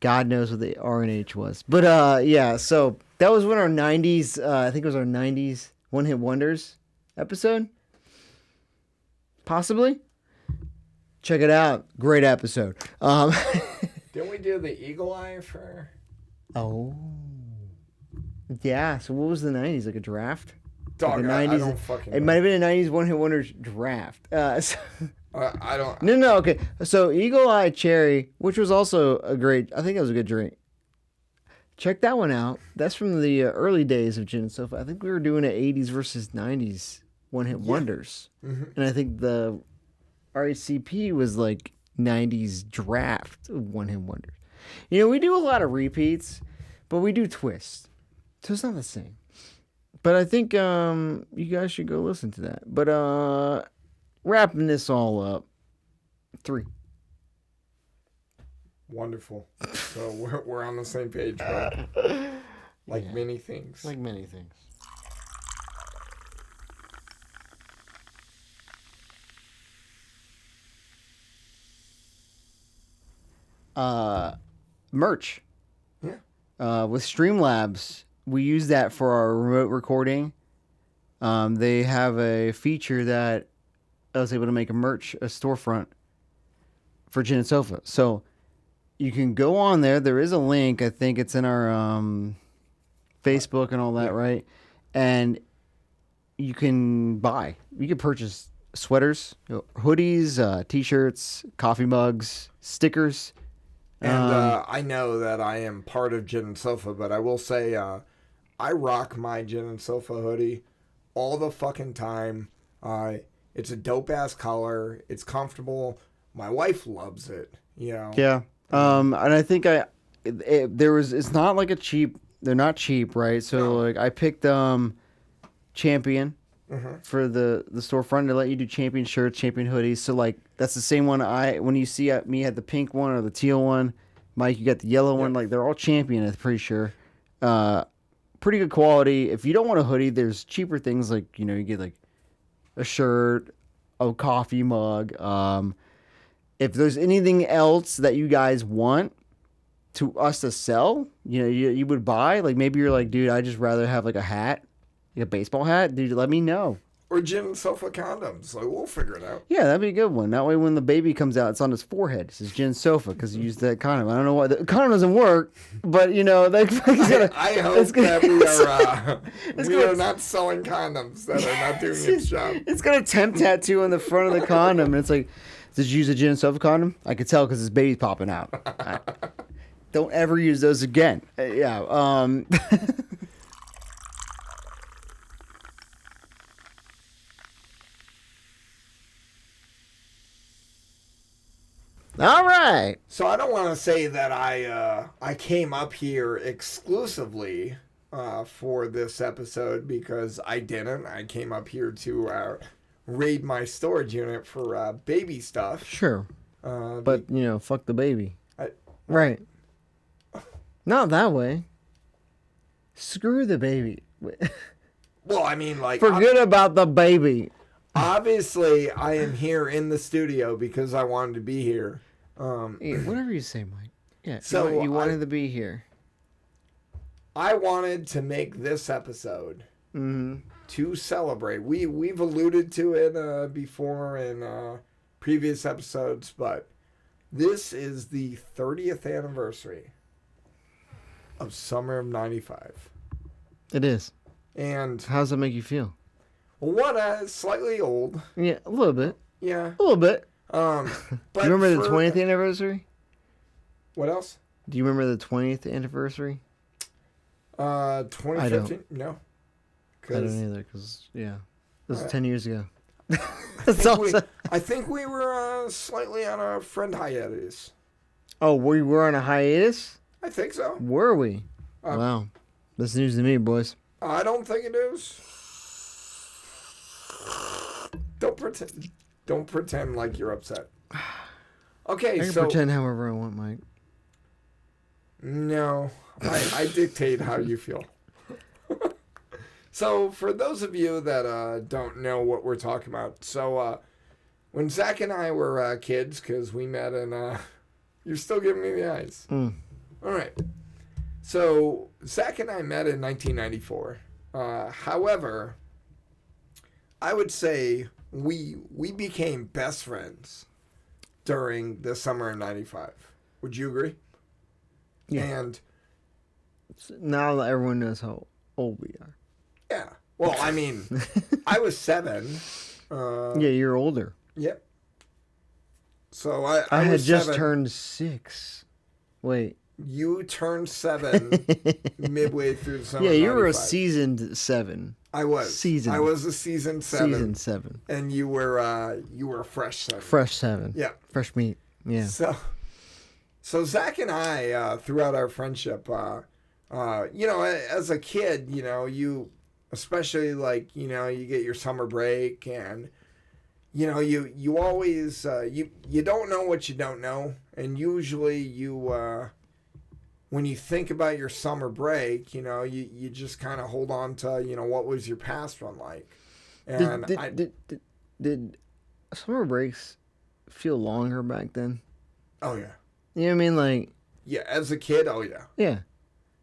God knows what the R and H was. But yeah, so that was when our 90s, I think it was our 90s One Hit Wonders episode. Possibly. Check it out. Great episode. Didn't we do the Eagle Eye for... Oh. Yeah, so what was the 90s? Like a draft? Dog, like I don't fucking know. It might have been a 90s One Hit Wonders draft. I don't... No, okay. So Eagle Eye Cherry, which was also I think it was a good drink. Check that one out. That's from the early days of gin and sofa. I think we were doing an 80s versus 90s One Hit Wonders. Mm-hmm. And I think the RHCP was like 90s draft of One Hit Wonders. You know, we do a lot of repeats, but we do twists. So it's not the same. But I think you guys should go listen to that. But wrapping this all up, 3. Wonderful. So we're on the same page, bro. Like many things. Like many things. Merch. Yeah. With Streamlabs, we use that for our remote recording. They have a feature that I was able to make a storefront for Gin and Sofa. So you can go on there. There is a link. I think it's in our Facebook and all that, right? And you can purchase sweaters, hoodies, t-shirts, coffee mugs, stickers. And I know that I am part of Gin and Sofa, but I will say I rock my Gin and Sofa hoodie all the fucking time. It's a dope-ass color. It's comfortable. My wife loves it, you know. Yeah. And I think it's not like they're not cheap, right? So like I picked Champion for the storefront to let you do Champion shirts, Champion hoodies. So like that's the same one when you see me had the pink one or the teal one, Mike, you got the yellow one. Like they're all Champion, I'm pretty sure. Pretty good quality. If you don't want a hoodie, there's cheaper things like, you know, you get like a shirt, a coffee mug. If there's anything else that you guys want to us to sell, you know, you would buy, like maybe you're like, dude, I just rather have like a hat, like a baseball hat, dude, let me know. Or gin and sofa condoms. Like, we'll figure it out. Yeah, that'd be a good one. That way when the baby comes out, it's on his forehead. It says Gin Sofa because he used that condom. I don't know why. The condom doesn't work, but, you know, I hope that we are not selling condoms that are not doing its job. It's got a temp tattoo on the front of the condom, and it's like, did you use a Gin and Sofa condom? I could tell because his baby's popping out. Don't ever use those again. Yeah. All right. So I don't want to say that I came up here exclusively for this episode because I didn't. I came up here to raid my storage unit for baby stuff. Sure. But, you know, fuck the baby. Right. Not that way. Screw the baby. Well, I mean, like... Forget about the baby. Obviously, I am here in the studio because I wanted to be here. Yeah, whatever you say, Mike. Yeah, so you wanted to be here. I wanted to make this episode to celebrate. We've alluded to it before in previous episodes, but this is the 30th anniversary of Summer of '95. It is. And how does that make you feel? One, slightly old. Yeah, a little bit. Yeah. A little bit. But do you remember the 20th anniversary? What else? Do you remember the 20th anniversary? 2015? No. I don't either, because, yeah. This was 10 years ago. I think we were slightly on a friend hiatus. Oh, we were on a hiatus? I think so. Were we? Wow. This is news to me, boys. I don't think it is. Don't pretend like you're upset. Okay, I can pretend however I want, Mike. No, I dictate how you feel. So, for those of you that don't know what we're talking about, so when Zach and I were kids, because we met in, you're still giving me the eyes. All right. So, Zach and I met in 1994. However, I would say we became best friends during the summer of '95. Would you agree? Yeah. And now that everyone knows how old we are. Yeah. Well, I mean, I was 7. Yeah, you're older. Yep. So I had just 7. turned 6. Wait. You turned 7 midway through the summer. Yeah, you were a 95. seasoned 7. I was. I was a seasoned 7. Seasoned 7. And you were a fresh 7. Fresh 7. Yeah. Fresh meat. Yeah. So Zach and I, throughout our friendship, you know, as a kid, you know, you, especially like, you know, you get your summer break and, you know, you always, you don't know what you don't know. And usually you, when you think about your summer break, you know, you just kind of hold on to, you know, what was your past one like. And did summer breaks feel longer back then? Oh, yeah. You know what I mean? Like, yeah, as a kid, oh, yeah. Yeah.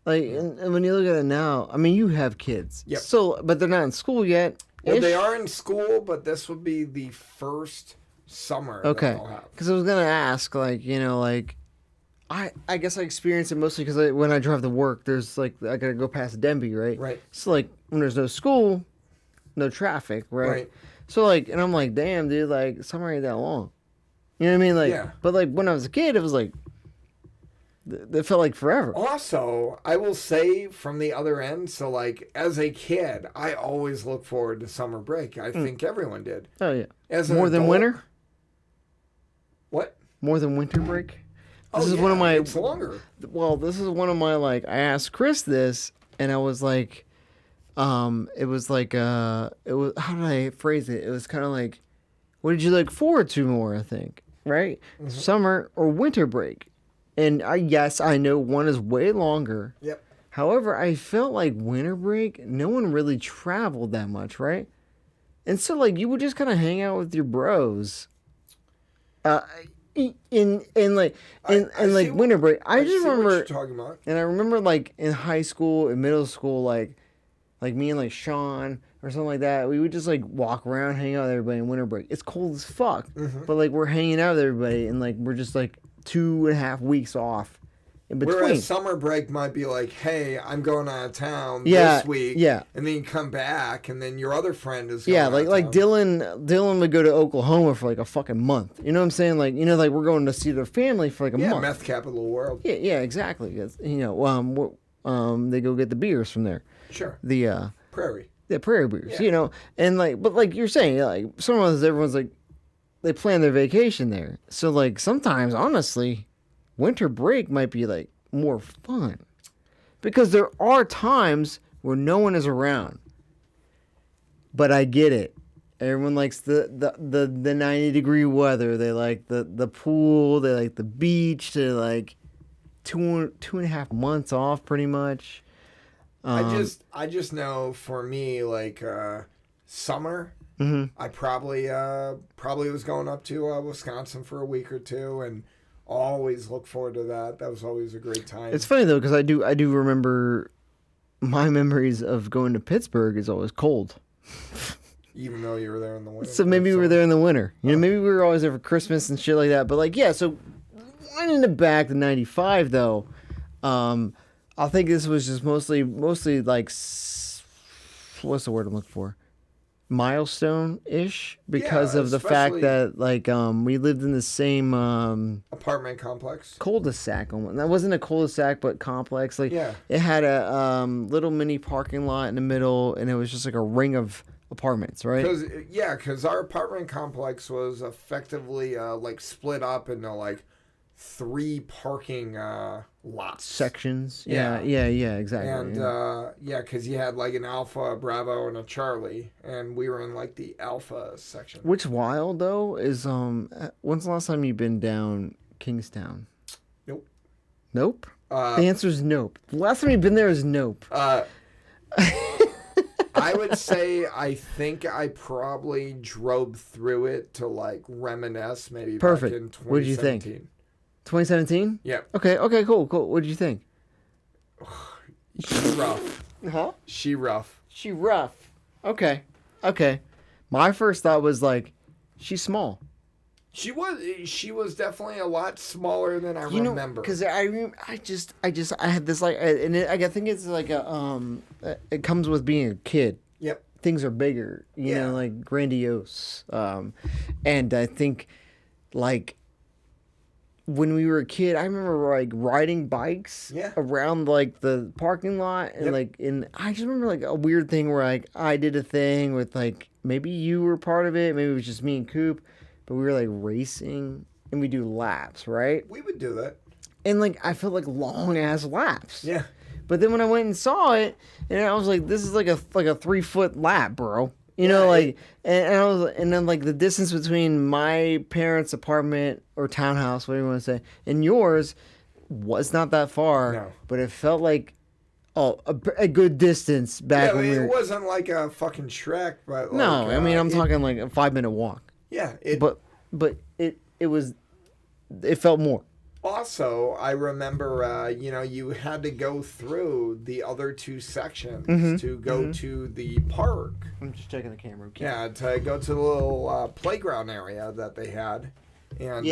Like, and when you look at it now, I mean, you have kids. Yep. So, but they're not in school yet. Well, they are in school, but this would be the first summer okay. they'll have. Because I was going to ask, like, you know, like, I guess I experience it mostly because when I drive to work, there's, like, I got to go past Denby, right? Right. So, like, when there's no school, no traffic, right? So, like, and I'm like, damn, dude, like, summer ain't that long. You know what I mean? Like, yeah. But, like, when I was a kid, it was, like, it felt like forever. Also, I will say from the other end, so like as a kid, I always look forward to summer break. I think everyone did. Oh yeah. As more than winter? What? More than winter break? This is one of my. It's longer. Well, this is one of my like. I asked Chris this, and I was like, it was like it was. How did I phrase it? It was kind of like, what did you look forward to more? I think right, summer or winter break. And yes, I know one is way longer. Yep. However, I felt like winter break, no one really traveled that much, right? And so, like, you would just kind of hang out with your bros. In winter break, I just remember. What you're talking about. And I remember, like, in high school, in middle school, like like me and like Sean or something like that, we would just like walk around, hang out with everybody in winter break. It's cold as fuck, but like we're hanging out with everybody, and like we're just like 2.5 weeks off in between. Whereas summer break might be like, hey, I'm going out of town this week. Yeah. And then you come back, and then your other friend is Yeah, going like out of town. Dylan would go to Oklahoma for like a fucking month. You know what I'm saying? Like, you know, like we're going to see their family for like a month. Meth capital of the world. Yeah, exactly. It's, you know, they go get the beers from there. Sure. The Prairie. Yeah, prairie beers. You know, and like, but like you're saying, like sometimes everyone's like, they plan their vacation there. So like sometimes, honestly, winter break might be like more fun because there are times where no one is around. But I get it. Everyone likes the 90-degree weather. They like the pool. They like the beach. They like 2.5 months off, pretty much. I just know for me, like summer, I probably was going up to Wisconsin for a week or two, and always look forward to that. That was always a great time. It's funny though, because I do remember my memories of going to Pittsburgh is always cold. Even though you were there in the winter. So maybe we were there in the winter. You know, maybe we were always there for Christmas and shit like that. But like, yeah. So winding it back to '95 though. I think this was just mostly like, what's the word I'm looking for? Milestone-ish, because of the fact that like we lived in the same apartment complex, cul-de-sac. That wasn't a cul-de-sac, but complex. Like it had a little mini parking lot in the middle, and it was just like a ring of apartments, right? Because our apartment complex was effectively like split up into like 3 parking lots. Sections. Yeah, exactly. And because you had like an Alpha, a Bravo, and a Charlie, and we were in like the Alpha section. Which wild though is when's the last time you've been down Kingstown? Nope. Nope? The answer is nope. The last time you've been there is nope. I would say I think I probably drove through it to like reminisce maybe Perfect. Back in 2017. What did you think? 2017? Yeah. Okay, cool. What did you think? She rough. Huh? She rough. She rough. Okay. My first thought was like, she's small. She was definitely a lot smaller than I remember. Because I had this like, and I think it's like it comes with being a kid. Yep. Things are bigger, you know, like grandiose. And I think like when we were a kid, I remember like riding bikes around like the parking lot, and I just remember like a weird thing where like I did a thing with like, maybe you were part of it, maybe it was just me and Coop. But we were like racing, and we do laps, right? We would do that. And like I felt like long ass laps. Yeah. But then when I went and saw it, and I was like, this is like a 3-foot lap, bro. You know, like, and then like the distance between my parents' apartment or townhouse, whatever you want to say, and yours was not that far. No. But it felt like a good distance back when we were. It wasn't like a fucking Shrek, but like, no, I mean I'm talking like a 5-minute walk. Yeah, but it felt more. Also, I remember, you had to go through the other 2 sections to go to the park. I'm just checking the camera. Yeah, to go to the little playground area that they had, and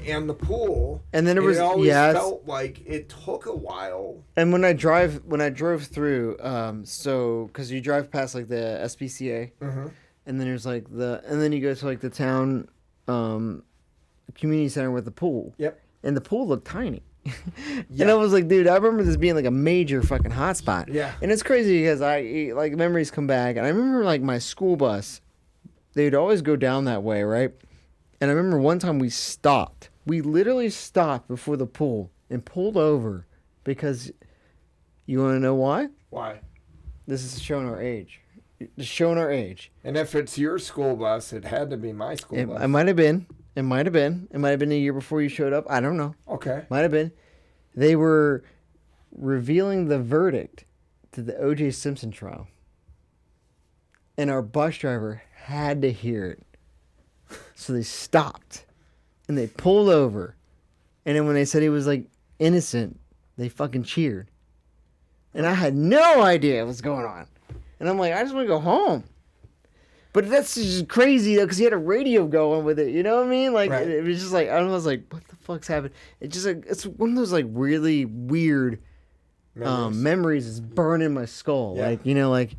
and the pool. And then it always felt like it took a while. And when I drove through, so because you drive past like the SPCA. And then there's like and then you go to like the town community center with the pool. Yep. And the pool looked tiny. And I was like, dude, I remember this being like a major fucking hotspot. Yeah. And it's crazy because I like memories come back, and I remember like my school bus, they'd always go down that way, right? And I remember one time we stopped. We literally stopped before the pool and pulled over because, you want to know why? Why? This is showing our age. Just showing our age. And if it's your school bus, it had to be my school bus. It might have been. It might have been a year before you showed up. I don't know. Okay. Might have been. They were revealing the verdict to the O.J. Simpson trial. And our bus driver had to hear it. So they stopped. And they pulled over. And then when they said he was like innocent, they fucking cheered. And I had no idea what's going on. And I'm like, I just want to go home. But that's just crazy, though, because he had a radio going with it. You know what I mean? Like, Right. it was just like, I don't know, I was like, what the fuck's happening? It's just like, it's one of those, like, really weird memories that's burning in my skull. Yeah. Like, you know, like,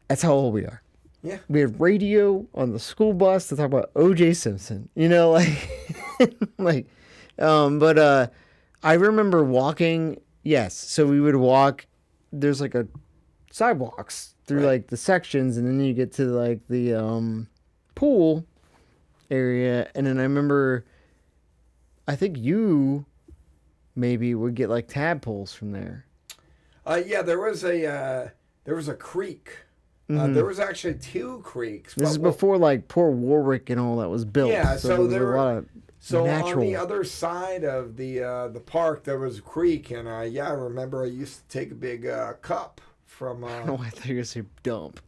that's how old we are. Yeah. We had radio on the school bus to talk about O.J. Simpson. You know, like, but I remember walking, yes, so we would walk, there's like a sidewalks through like the sections, and then you get to like the pool area, and then I remember, I think you maybe would get like tadpoles from there. Yeah, there was a creek. There was actually 2 creeks. This is before like poor Warwick and all that was built. Yeah, so there was a lot of natural. On the other side of the park there was a creek, and I remember I used to take a big cup from. Oh, I thought you were gonna say dump.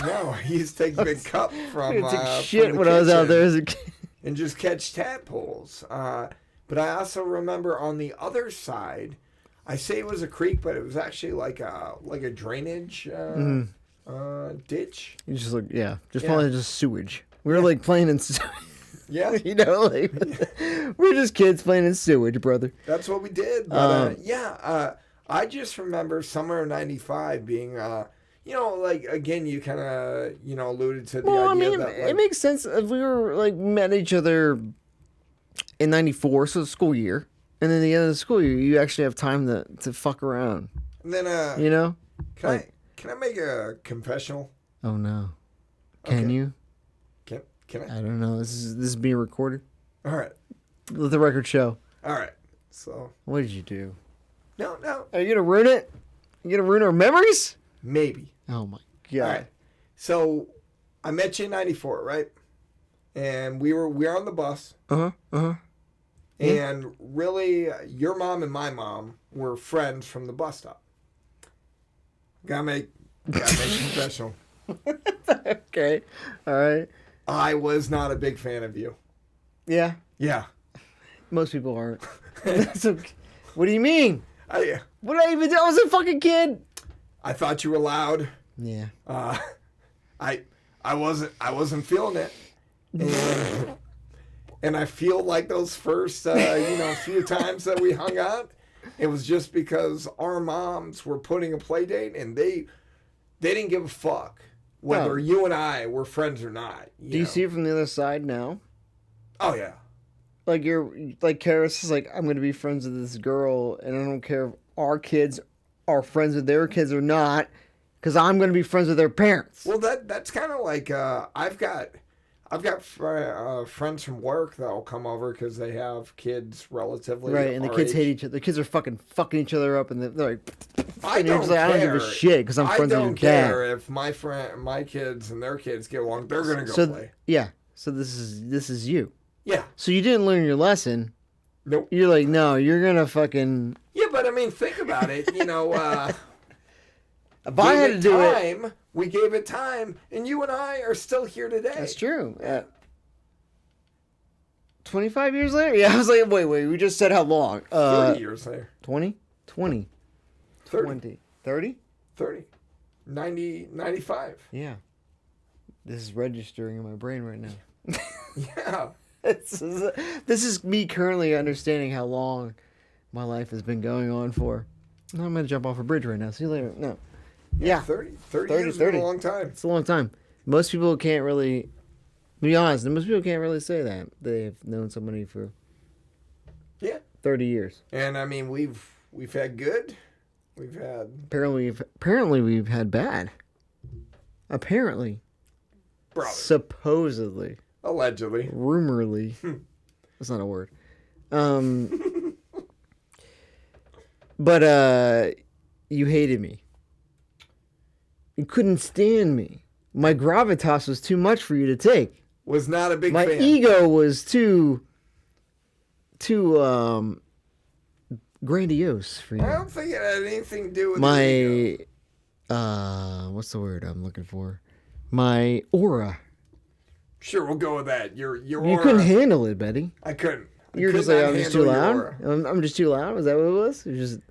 No, I used to take a big cup from. I took shit when I was out there as a kid. And just catch tadpoles. But I also remember on the other side, I say it was a creek, but it was actually like a drainage ditch. You just probably just sewage. We were like playing in sewage. Yeah. You know, like we're just kids playing in sewage, brother. That's what we did. But I just remember summer of '95 being, like again, you kind of, alluded to the idea that it makes sense if we were like met each other in '94, so the school year, and then the end of the school year, you actually have time to fuck around. And then, you know, can I make a confessional? Oh no, can you? Can I? I don't know. This is being recorded. All right. Let the record show. All right. So. What did you do? No. Are you gonna ruin it? You gonna ruin our memories? Maybe. Oh my god. All right. So, I met you in '94, right? And we were on the bus. And really, your mom and my mom were friends from the bus stop. Gotta make confessional. Okay. All right. I was not a big fan of you. Yeah. Yeah. Most people aren't. That's okay. What do you mean? What did I even do? I was a fucking kid. I thought you were loud. Yeah. I wasn't feeling it. And I feel like those first few times that we hung out, it was just because our moms were putting a play date, and they didn't give a fuck whether you and I were friends or not. Do you see it from the other side now? Oh yeah. Like Karis is like, I'm gonna be friends with this girl, and I don't care if our kids are friends with their kids or not, because I'm gonna be friends with their parents. Well, that's kind of like I've got friends from work that'll come over because they have kids relatively right, and the kids age. hate each other. The kids are fucking each other up, and they're like, I don't care. I don't give a shit because I'm friends with your dad. I don't care if my kids and their kids get along. They're gonna go play. Yeah. So this is you. Yeah. So you didn't learn your lesson. Nope. You're like, no, you're gonna fucking. Yeah, but I mean, think about it. If I had to do it, we gave it time, and you and I are still here today. That's true. 25 years later? Yeah, I was like, wait, we just said how long? 30 years later. 20? 30. 30? 30. 90, 95. Yeah. This is registering in my brain right now. Yeah. This is me currently understanding how long my life has been going on for. No, I'm going to jump off a bridge right now. See you later. No. Yeah. 30 years has been a long time. It's a long time. Most people can't really, to be honest, most people can't really say that. They've known somebody for 30 years. And I mean, we've had good. We've had... Apparently we've had bad. Apparently. Probably. Supposedly. Allegedly. Rumorly. That's not a word. But you hated me. You couldn't stand me. My gravitas was too much for you to take. Was not a big fan. My ego was too grandiose for you. I don't think it had anything to do with my ego. What's the word I'm looking for? My aura. Sure, we'll go with that. Your aura. You couldn't handle it, Betty. I couldn't. You're just like, I'm just too loud. I'm just too loud. Is that what it was? It was just.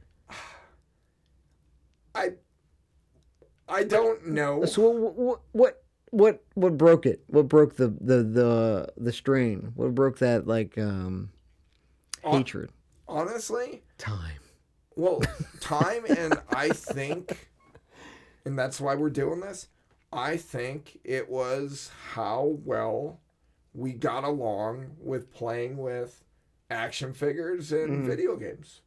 I I don't know. So what broke it? What broke the strain? What broke that like hatred? Honestly, Time. well, time, and I think, and that's why we're doing this. I think it was how well we got along with playing with action figures and video games.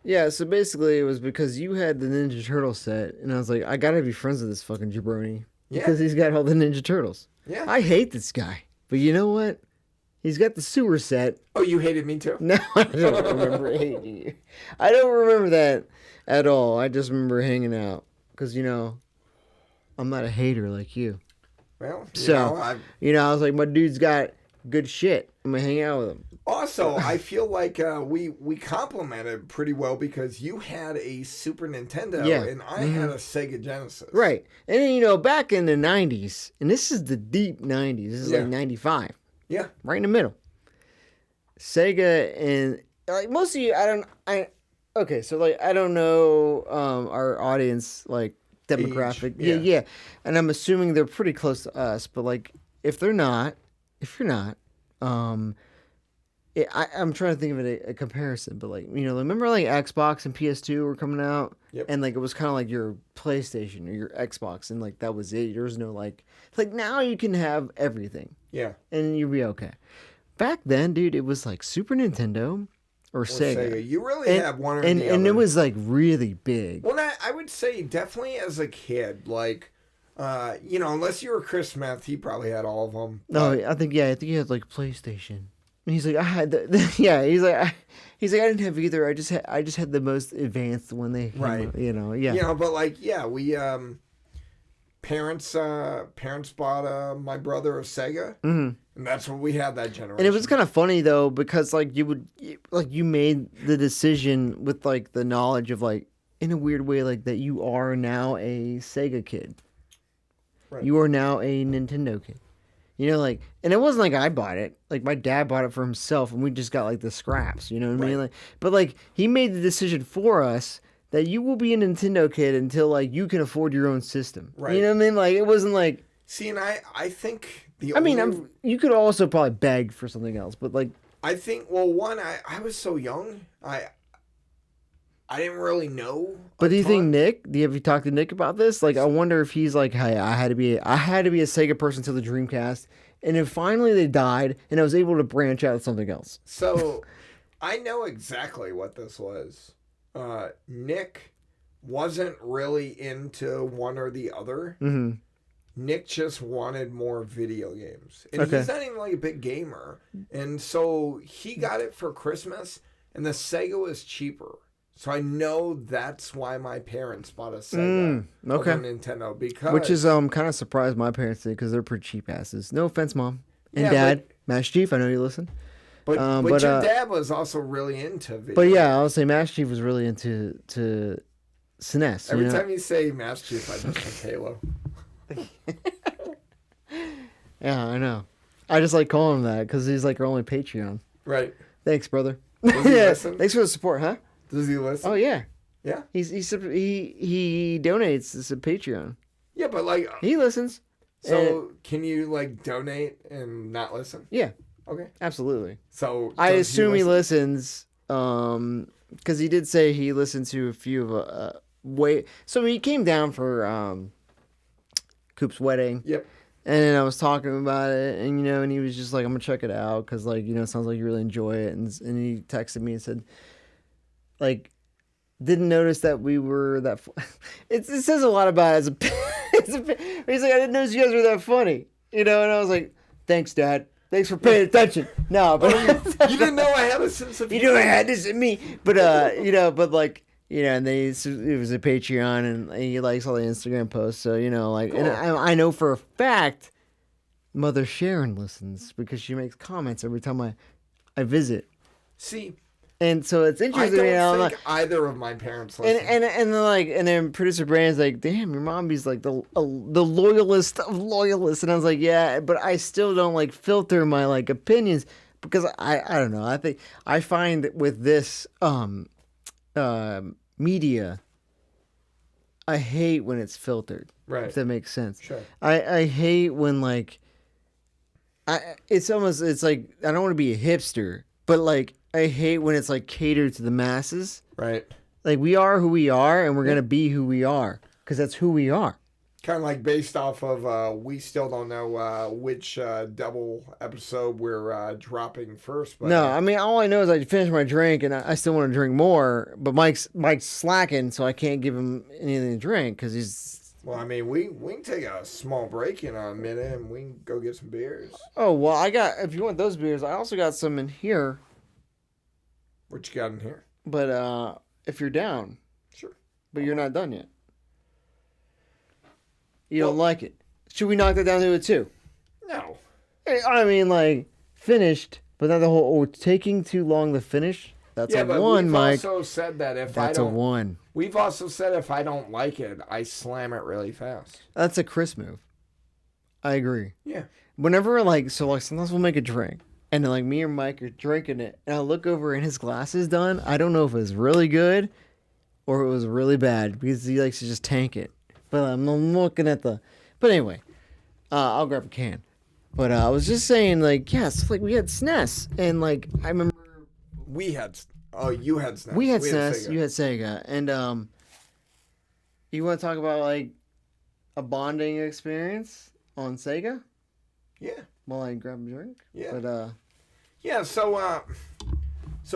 Yeah, so basically it was because you had the Ninja Turtle set, and I was like, I gotta be friends with this fucking jabroni. Yeah. Because he's got all the Ninja Turtles. Yeah. I hate this guy. But you know what? He's got the sewer set. Oh, you hated me too? No, I don't remember hating you. I don't remember that at all. I just remember hanging out. Because, you know, I'm not a hater like you. Well, I was like, my dude's got good shit. I'm going to hang out with him. Also, I feel like we complemented pretty well because you had a Super Nintendo and I had a Sega Genesis. Right. And then, you know, back in the 90s, and this is the deep 90s. This is like 95. Yeah. Right in the middle. Sega and like most of you, okay, so like I don't know our audience like demographic. Age, yeah. And I'm assuming they're pretty close to us, but like if you're not, I'm trying to think of a comparison, but like, you know, remember like Xbox and PS2 were coming out? Yep. And like it was kind of like your PlayStation or your Xbox, and like that was it. There was no like now you can have everything. Yeah. And you'll be okay. Back then, dude, it was like Super Nintendo or Sega. You really had one or the other. And it was like really big. Well, I would say definitely as a kid, like, you know, unless you were Chris Smith, he probably had all of them. No, I think he had like PlayStation. And he's like, I had he's like, I didn't have either. I just had the most advanced when they came right. out, you know, yeah. You know, but like, yeah, we parents bought my brother a Sega, and that's what we had that generation. And it was kind of funny though because like you made the decision with like the knowledge of like in a weird way like that you are now a Sega kid. Right. You are now a Nintendo kid. You know, like, and it wasn't like I bought it. Like, my dad bought it for himself, and we just got, like, the scraps. You know what I mean? Like, but, like, he made the decision for us that you will be a Nintendo kid until, like, you can afford your own system. Right. You know what I mean? Like, it wasn't like... See, and I think you could also probably beg for something else, but, like... I think, well, one, I was so young. I didn't really know. But do you think Nick? Have you talked to Nick about this? Like, I wonder if he's like, hey, I had to be a Sega person till the Dreamcast, and then finally they died, and I was able to branch out to something else. So, I know exactly what this was. Nick wasn't really into one or the other. Mm-hmm. Nick just wanted more video games, and he's not even like a big gamer, and so he got it for Christmas, and the Sega was cheaper. So I know that's why my parents bought a Sega over Nintendo, because which is kind of surprised my parents did because they're pretty cheap asses. No offense, Mom and Dad, Master Chief. I know you listen. But your dad was also really into video. But yeah, I'll say Master Chief was really into SNES. Every time you say Master Chief, I just think Halo. Yeah, I know. I just like calling him that because he's like our only Patreon. Right. Thanks, brother. Does he listen? Thanks for the support, huh? Does he listen? Oh yeah. Yeah. He donates to Patreon. Yeah, but like he listens. So can you like donate and not listen? Yeah. Okay. Absolutely. So I assume he listens because he did say he listened to a few of so he came down for Coop's wedding. Yep. And I was talking about it, and you know, and he was just like, "I'm gonna check it out because, like, you know, it sounds like you really enjoy it." And he texted me and said, like, didn't notice that we were that. It says a lot about it he's like, I didn't notice you guys were that funny, you know. And I was like, "Thanks, Dad. Thanks for paying attention." No, but you didn't know I had a sense of. You knew I had this in me, but you know, but like. You know, and it was a Patreon, and he likes all the Instagram posts. So, you know, like, cool. And I know for a fact Mother Sharon listens because she makes comments every time I visit. See, and so it's interesting. I don't think either of my parents listen. And then producer Brand's like, "Damn, your mommy's like the loyalist of loyalists," and I was like, "Yeah, but I still don't like filter my like opinions because I don't know. I think I find with this media I hate when it's filtered. Right. If that makes sense. Sure. I hate when like it's like I don't want to be a hipster, but like I hate when it's like catered to the masses. Right. Like we are who we are, and we're gonna be who we are because that's who we are. Kind of like based off of we still don't know which double episode we're dropping first. But, No, I mean all I know is I finished my drink and I still want to drink more, but Mike's slacking, so I can't give him anything to drink because he's. Well, I mean, we can take a small break in a minute and we can go get some beers. Oh well, I got. If you want those beers, I also got some in here. What you got in here? But if you're down, Sure. but you're not done yet. You don't like it. Should we knock that down to a 2? No. I mean, like, finished, but not the whole, taking too long to finish. That's a 1, Mike. We've also said that if That's I don't... a 1. We've also said if I don't like it, I slam it really fast. That's a Chris move. I agree. Yeah. Whenever, like, so, like, sometimes we'll make a drink, and then, like, me and Mike are drinking it, and I look over and his glass is done. I don't know if it was really good or it was really bad because he likes to just tank it. But I'm looking at the... But anyway, I'll grab a can. But I was just saying, like, yes, like, we had SNES. And, like, I remember... We had... Oh, you had SNES. We had SNES. Sega. You had Sega. And, you want to talk about, like, a bonding experience on Sega? Yeah. While I grab a drink? Yeah. But, Yeah, so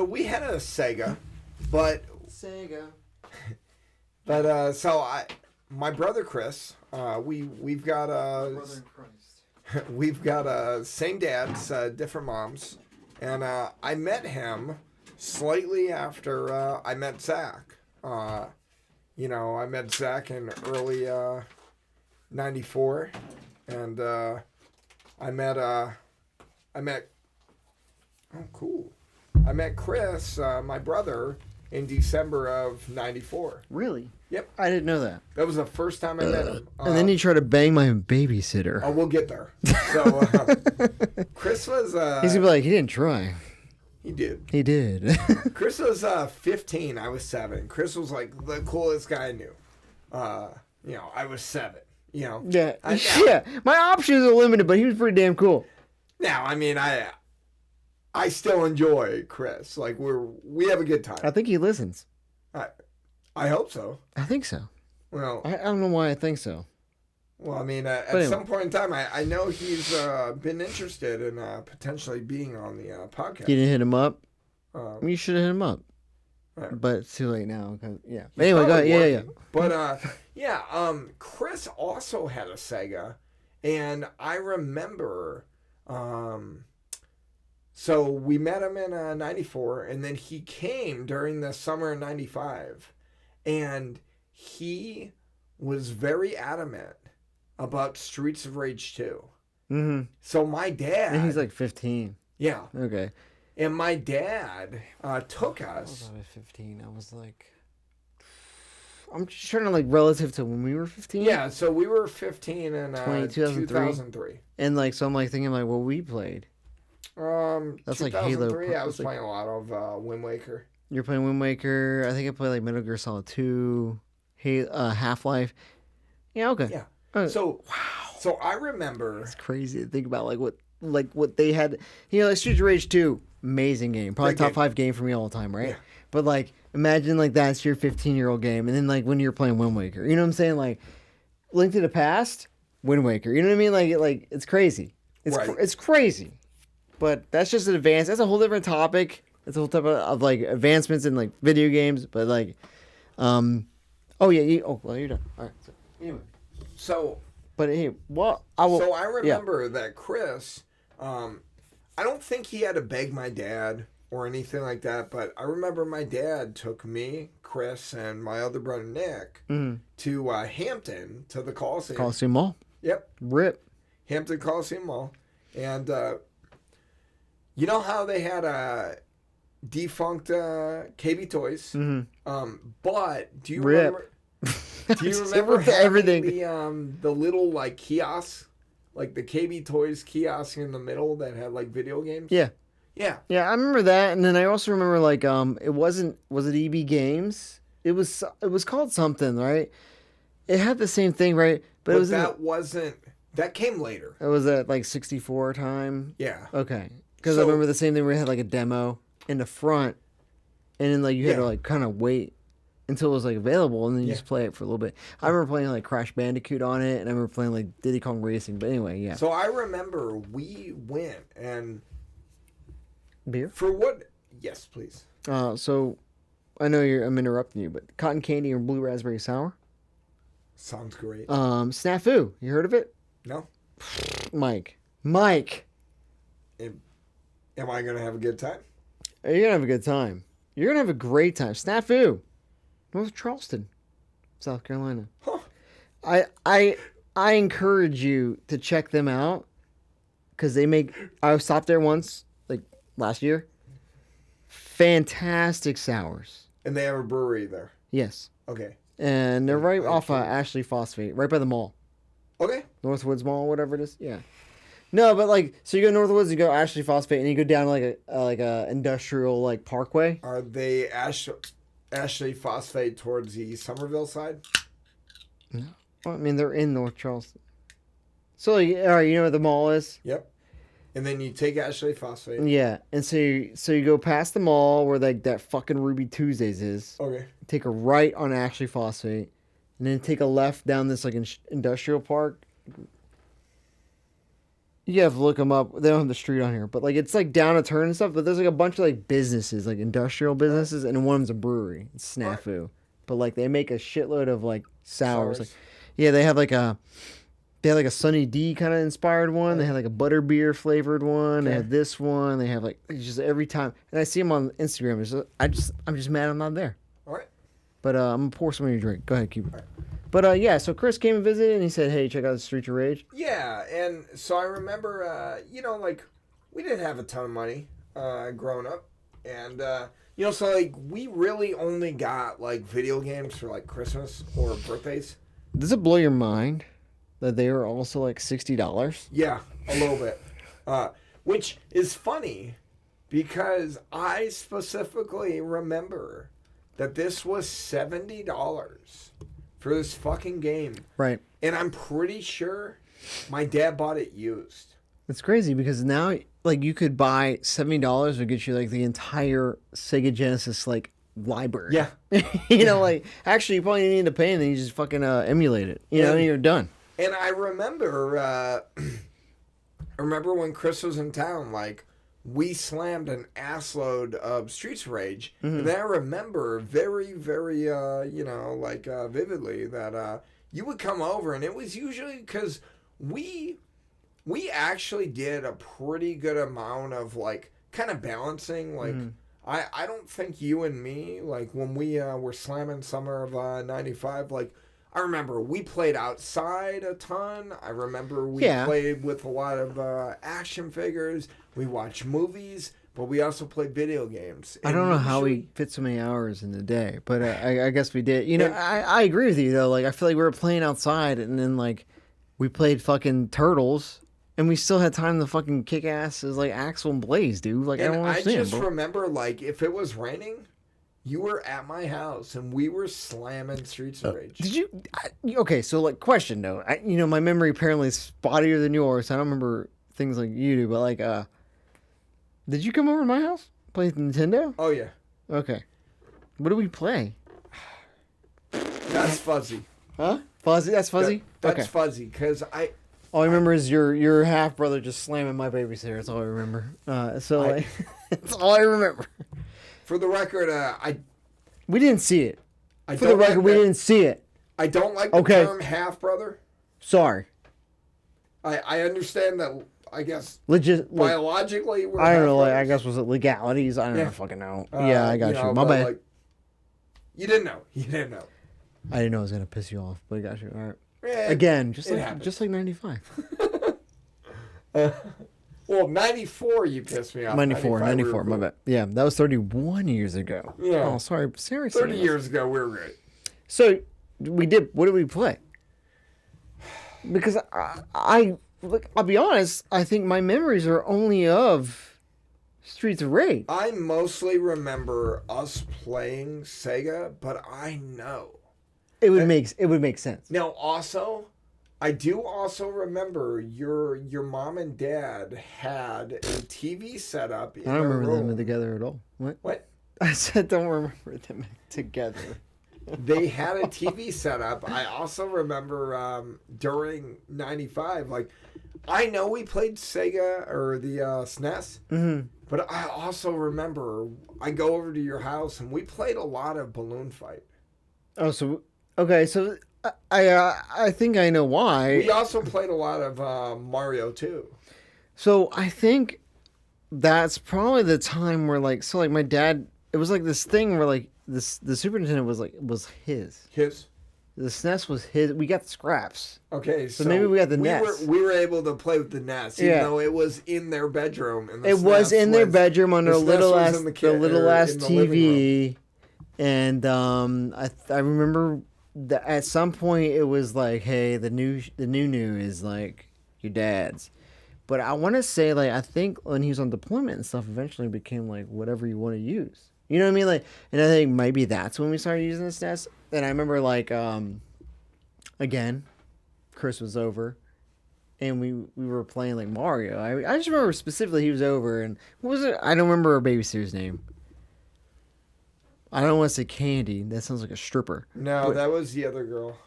we had a Sega, but... Sega. But, my brother Chris, we've got Brother in Christ. we've got same dads, different moms, and I met him slightly after I met Zach. I met Zach in early '94, and I met oh cool, I met Chris, my brother, in December of '94. Really? Yep. I didn't know that. That was the first time I met him. And then you try to bang my babysitter. Oh, we'll get there. So, Chris was... He's going to be like, he didn't try. He did. He did. Chris was 15. I was 7. Chris was like the coolest guy I knew. I was 7. Yeah. Yeah. My options are limited, but he was pretty damn cool. Now, I mean, I still enjoy Chris. Like, we have a good time. I think he listens. I hope so. I think so. Well, I don't know why I think so. Well, I mean, at anyway. some point in time, I know he's been interested in potentially being on the podcast. You didn't hit him up? Um, You should have hit him up. Right. But it's too late now. Yeah. But anyway, go ahead. Yeah. But, Chris also had a Sega. And I remember... So we met him in '94, and then he came during the summer of '95, and he was very adamant about Streets of Rage 2. Mm-hmm. So my dad... And he's like 15. Yeah. Okay. And my dad took us... I was 15. I was like... I'm just trying to, like, relative to when we were 15. Yeah, so we were 15 in 2003. 2003. And, like, so I'm, like, thinking, like, what we played. That's like Halo. 2003, I was That's like- playing a lot of Wind Waker. You're playing Wind Waker. I think I played, like, Metal Gear Solid 2, Half-Life. Yeah, okay. Yeah. Okay. So I remember... It's crazy to think about, like what they had. Like Streets of Rage 2, amazing game. Probably Great top game. 5 game for me all the time, right? Yeah. But, like, imagine, like, that's your 15-year-old game. And then, like, when you're playing Wind Waker. You know what I'm saying? Like, Link to the Past, Wind Waker. You know what I mean? Like it's crazy. Right. It's crazy. But that's just an advance. That's a whole different topic. It's a whole type of like, advancements in, like, video games. But, like, oh, yeah. Well, you're done. All right. So, anyway. But, hey, well, So I remember that Chris, I don't think he had to beg my dad or anything like that, but I remember my dad took me, Chris, and my other brother Nick to Hampton, to the Coliseum. Coliseum Mall. Yep. RIP. Hampton Coliseum Mall. And you know how they had a defunct KB Toys? Mm-hmm. But do you RIP. remember... Do you remember RIP to having everything. the little, like, kiosks? Like the KB Toys kiosk in the middle that had, like, video games? Yeah. Yeah. Yeah, I remember that, and then I also remember, like, was it EB Games? It was called something, right? It had the same thing, right? But it was that came later. it was at like 64 time. Yeah. Okay. Because I remember the same thing where it had like a demo in the front, and then like you had to like kind of wait until it was like available, and then you just play it for a little bit. I remember playing like Crash Bandicoot on it, and I remember playing like Diddy Kong Racing. But anyway, yeah. So I remember we went and beer for what? Yes, please. So I know I'm interrupting you, but cotton candy or blue raspberry sour. Sounds great. Snafu. You heard of it? No. Mike. Am I gonna have a good time? You're gonna have a good time. You're gonna have a great time. Snafu. North Charleston, South Carolina. Huh. I encourage you to check them out because they make. I stopped there once, like last year. Fantastic sours. And they have a brewery there. Yes. Okay. And they're right off Ashley Phosphate, right by the mall. Okay. Northwoods Mall, whatever it is. Yeah. No, but like, so you go Northwoods, you go Ashley Phosphate, and you go down like a industrial like parkway. Are they Ashley Phosphate towards the Somerville side? No, well, I mean they're in North Charleston. So, like, all right, you know where the mall is? Yep. And then you take Ashley Phosphate. Yeah, and so you go past the mall where like that fucking Ruby Tuesdays is. Okay. Take a right on Ashley Phosphate, and then take a left down this like industrial park. You have to look them up. They don't have the street on here, but like it's like down a turn and stuff. But there's like a bunch of like businesses, like industrial businesses, and one of them's a brewery. It's Snafu, but like they make a shitload of like sours. Like, yeah, they have like a Sunny D kind of inspired one. They have like a butterbeer flavored one. They have this one. They have like just every time, and I see them on Instagram. I'm just mad I'm not there. All right. But I'm gonna pour some of your drink. Go ahead, keep it. But yeah, so Chris came and visited, and he said, "Hey, check out the Streets of Rage." Yeah, and so I remember, like we didn't have a ton of money growing up, and so like we really only got like video games for like Christmas or birthdays. Does it blow your mind that they were also like $60? Yeah, a little bit, which is funny because I specifically remember that this was $70 for this fucking game. Right. And I'm pretty sure my dad bought it used. It's crazy because now, like, you could buy $70 would get you, like, the entire Sega Genesis, like, library. Yeah. Like, actually, you probably need to pay and then you just fucking emulate it. You know, and you're done. And I remember, when Chris was in town, like, we slammed an assload of Streets of Rage. Mm-hmm. And then I remember very, very, vividly that you would come over, and it was usually because we actually did a pretty good amount of, like, kind of balancing. Like, I don't think you and me, like, when we were slamming summer of 95, like, I remember we played outside a ton. I remember we played with a lot of action figures. We watched movies, but we also played video games. I don't know how we fit so many hours in the day, but I guess we did. I agree with you, though. Like, I feel like we were playing outside, and then, like, we played fucking Turtles, and we still had time to fucking kick ass as, like, Axel and Blaze, dude. Like, I don't understand, I just remember, like, if it was raining, you were at my house, and we were slamming Streets of Rage. Did you? Okay, so, like, question, though. My memory apparently is spottier than yours. So I don't remember things like you do, but, like, did you come over to my house? Play Nintendo? Oh, yeah. Okay. What do we play? That's fuzzy. Huh? Fuzzy? That's fuzzy? That's fuzzy, because all I remember is your half-brother just slamming my babysitter. That's all I remember. That's all I remember. For the record, we didn't see it. We didn't see it. I don't like the term half-brother. Sorry. I understand that, I guess, biologically, we're I don't know, like, I guess, was it legalities? I don't fucking know. Yeah, I got you. My bad. Like, you didn't know. I didn't know I was going to piss you off, but I got you. All right. Yeah, again, just like 95. Well, 94 you pissed me off. 94, my bad. Yeah, that was 31 years ago. Yeah. Oh, sorry. Seriously. 30 years ago, we were great. So, what did we play? Because I'll be honest, I think my memories are only of Streets of Rage. I mostly remember us playing Sega, but I know it would make sense. Now, also, I do also remember your mom and dad had a TV set up in I don't their remember room. them together at all. What? What? I said don't remember them together. They had a TV set up. I also remember during '95, like, I know we played Sega or the SNES, but I also remember I go over to your house and we played a lot of Balloon Fight. Oh, so okay, so I think I know why. We also played a lot of Mario too. So I think that's probably the time where like my dad, it was like this thing where like the Super Nintendo was his. His. The SNES was his. We got the scraps. Okay, so maybe we got the NES. We were able to play with the NES, even though it was in their bedroom. And it was in their bedroom on a little ass TV, and I remember that at some point it was like, hey, the new is like your dad's. But I want to say, like, I think when he was on deployment and stuff, eventually it became like whatever you want to use. You know what I mean? Like, and I think maybe that's when we started using the SNES. And I remember, like, again, Chris was over, and we were playing like Mario. I just remember specifically he was over, and what was it? I don't remember our babysitter's name. I don't want to say Candy. That sounds like a stripper. No, that was the other girl.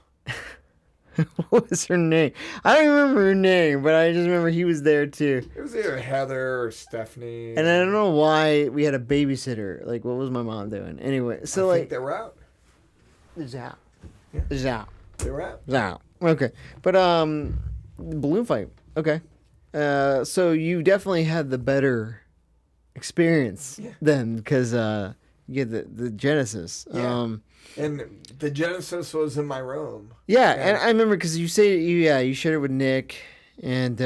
What was her name? I don't remember her name, but I just remember he was there too. It was either Heather or Stephanie. And I don't know why we had a babysitter. Like, what was my mom doing? Anyway, so I think they were out. Zao. Yeah. Zao. They were out. Zao. Okay. But Balloon Fight. Okay. So you definitely had the better experience then, because you get the Genesis. Yeah. And the Genesis was in my room. Yeah, and I remember because you shared it with Nick, and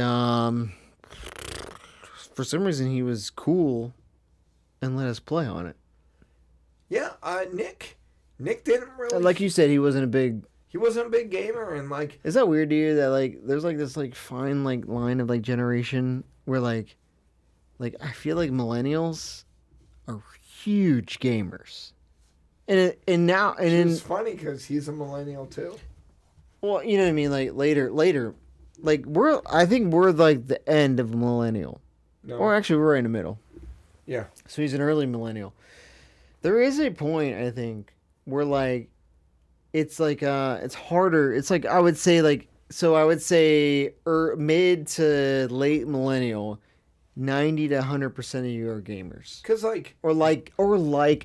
for some reason he was cool and let us play on it. Yeah, Nick didn't really. Like you said, he wasn't a big gamer, and like. Is that weird to you that like there's like this like fine like line of like generation where like I feel like millennials are huge gamers. And now It's funny because he's a millennial too. Well, you know what I mean. Like later, like I think we're like the end of millennial, or actually we're right in the middle. Yeah. So he's an early millennial. There is a point I think where like it's like it's harder. It's like I would say mid to late millennial. 90 to 100% of you are gamers. Cause like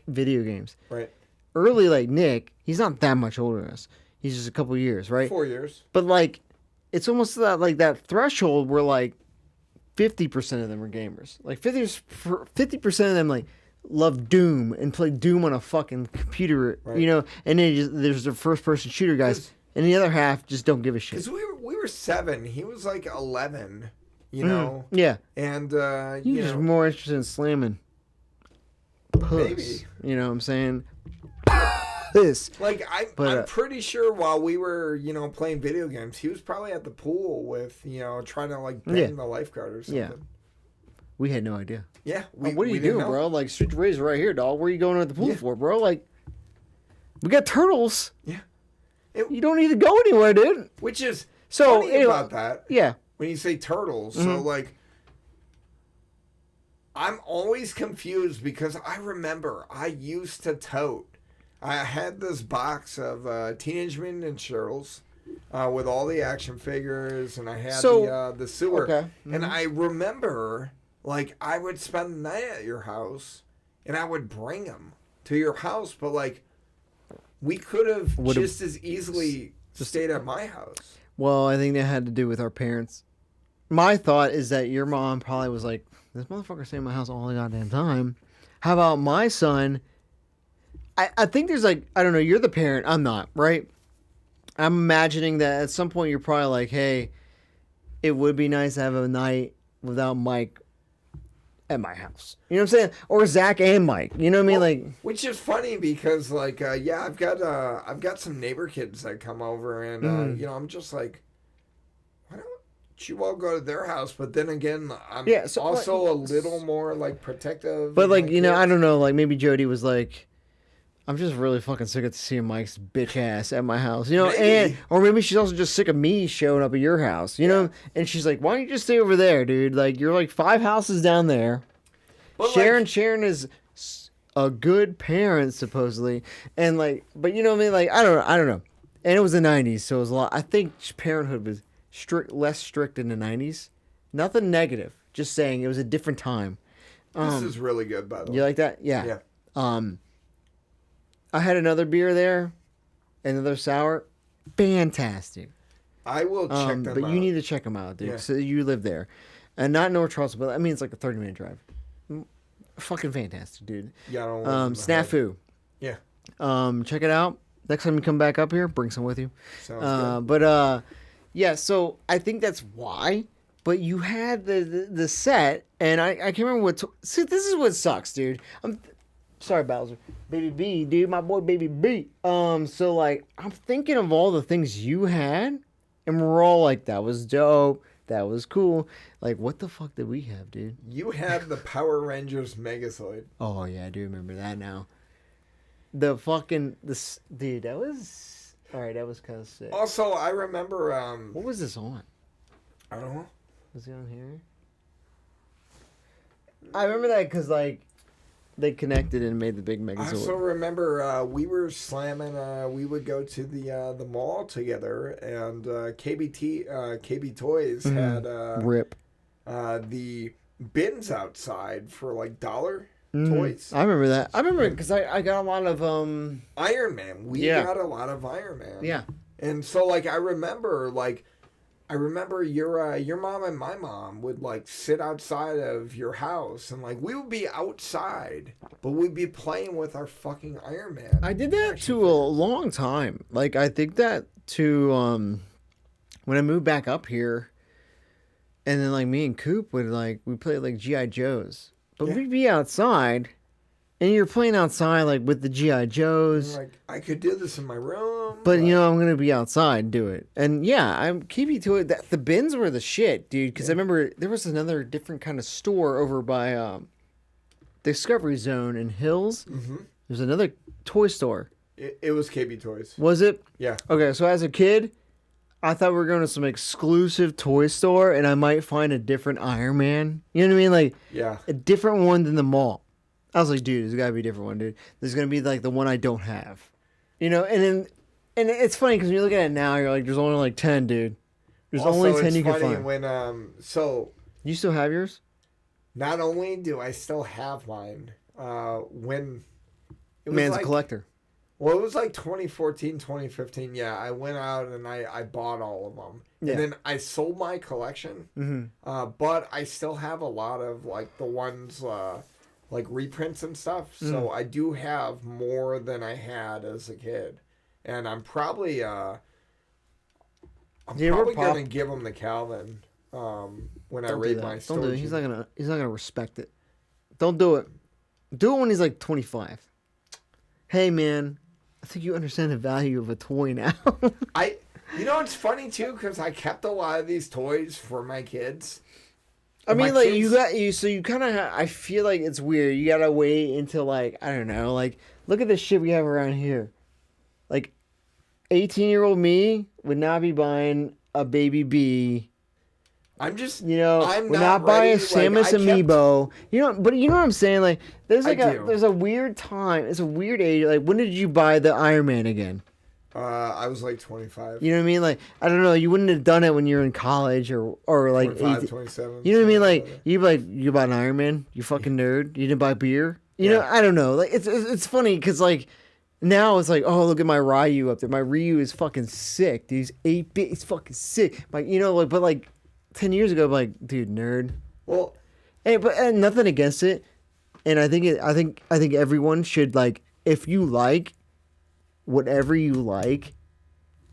video games. Right. Early like Nick, he's not that much older than us. He's just a couple years, right? 4 years. But like, it's almost that threshold where like 50% of them are gamers. Like 50% of them like love Doom and play Doom on a fucking computer, right. You know. And then there's the first person shooter guys, and the other half just don't give a shit. Because we were 7, he was like 11. You know? Yeah. And, You're just more interested in slamming puss. Maybe. You know what I'm saying? This. Like, I'm pretty sure while we were, playing video games, he was probably at the pool with, trying to, like, bang the lifeguard or something. Yeah. We had no idea. Yeah. What are you doing, bro? Like, Street Razor right here, dog. Where are you going at the pool for, bro? Like, we got turtles. Yeah. You don't need to go anywhere, dude. Which is funny about that. Yeah. When you say turtles, so like, I'm always confused because I remember I used to tote. I had this box of Teenage Mutant Ninja Turtles with all the action figures, and I had the sewer. Okay. And I remember, like, I would spend the night at your house, and I would bring them to your house, but like, we could have just as easily stayed at my house. Well, I think that had to do with our parents. My thought is that your mom probably was like, this motherfucker staying in my house all the goddamn time. How about my son? I think there's like, I don't know, you're the parent. I'm not, right? I'm imagining that at some point you're probably like, hey, it would be nice to have a night without Mike at my house. You know what I'm saying? Or Zach and Mike. You know what I mean? Like, which is funny because like, I've got some neighbor kids that come over, and I'm just like, why don't you all go to their house? But then again, I'm also a little more like protective. But like, I don't know, like maybe Jody was like, I'm just really fucking sick of seeing Mike's bitch ass at my house, you know, Maybe. or maybe she's also just sick of me showing up at your house, you know, and she's like, why don't you just stay over there, dude? Like, you're like 5 houses down there. But Sharon is a good parent, supposedly, and like, but you know what I mean? Like, I don't know. And it was the 90s, so it was a lot. I think parenthood was less strict in the 90s. Nothing negative, just saying it was a different time. this is really good, by the way. You like that? Yeah. I had another beer there, another sour, fantastic. I will check them but out. you need to check them out, dude. Yeah. So you live there, and not North Charleston, but I mean it's like a 30-minute drive. Fucking fantastic, dude. Yeah, I don't want Snafu. Yeah. Check it out. Next time you come back up here, bring some with you. Sounds good. But yeah. So I think that's why. But you had the set, and I can't remember what. See, this is what sucks, dude. I'm sorry, Bowser. Baby B, dude, my boy, Baby B. So like, I'm thinking of all the things you had, and we're all like, that was dope. That was cool. Like, what the fuck did we have, dude? You had the Power Rangers Megazord. Oh yeah, I do remember that now. The fucking dude, that was all right. That was kind of sick. Also, I remember. What was this on? I don't know. Was it on here? I remember that because like they connected and made the big I Megazord. also remember we were slamming. We would go to the mall together, and KB Toys had Rip. the bins outside for like $1 toys. I remember that. I remember because I got a lot of Iron Man. We Yeah. got a lot of Iron Man. Yeah. And so like I remember your mom and my mom would like sit outside of your house, and like we would be outside, but we'd be playing with our fucking Iron Man. I did that to a long time. Like I think that to when I moved back up here, and then like me and Coop would like we played like GI Joes, but Yeah. we'd be outside, and you're playing outside like with the GI Joes. Like I could do this in my room, But you know, I'm gonna be outside and do it, and yeah, I'm keeping to it. That the bins were the shit, dude. Because I remember there was another different kind of store over by Discovery Zone in Hills. Mm-hmm. There's another toy store. It was KB Toys. Was it? Yeah. Okay, so as a kid, I thought we were going to some exclusive toy store, and I might find a different Iron Man. You know what I mean? Like Yeah. a different one than the mall. I was like, dude, there's got to be a different one, dude. There's gonna be like the one I don't have. You know, and then. And it's funny because when you look at it now, you're like, there's only like 10, dude. There's Also, only 10 it's you can funny find. when so You still have yours? not only do I still have mine, when it was Man's like, a collector. well, it was like 2014, 2015. Yeah, I went out and I bought all of them. Yeah. And then I sold my collection. Mm-hmm. But I still have a lot of like the ones like reprints and stuff. So I do have more than I had as a kid. And I'm probably gonna give him to Calvin when I rate my Don't do it. storage. He's not gonna respect it. Don't do it. Do it when he's like 25. Hey man, I think you understand the value of a toy now. You know, it's funny too because I kept a lot of these toys for my kids. I mean, My like kids- so you kind of. I feel like it's weird. You gotta wait until like I don't know. Like look at the shit we have around here. Like 18-year-old me would not be buying a baby B. I'm just, You know, I'm would not buy a ready, Samus like, I kept- amiibo. You know, but you know what I'm saying? Like, there's like I do. there's a weird time. It's a weird age. Like, when did you buy the Iron Man again? I was like 25. You know what I mean? Like, I don't know. You wouldn't have done it when you were in college or like 25, 18. 27. You know what I mean? Like, something you bought an Iron Man. You fucking nerd. You didn't buy beer. You Yeah. know, I don't know. Like, it's funny because like. Now it's like, oh, look at my Ryu up there. My Ryu is fucking sick. Dude, he's 8-bit. He's fucking sick. Like, you know, like, but like 10 years ago, I'm like, dude, nerd. Well, Hey, but nothing against it. And I think everyone should like, if you like whatever you like,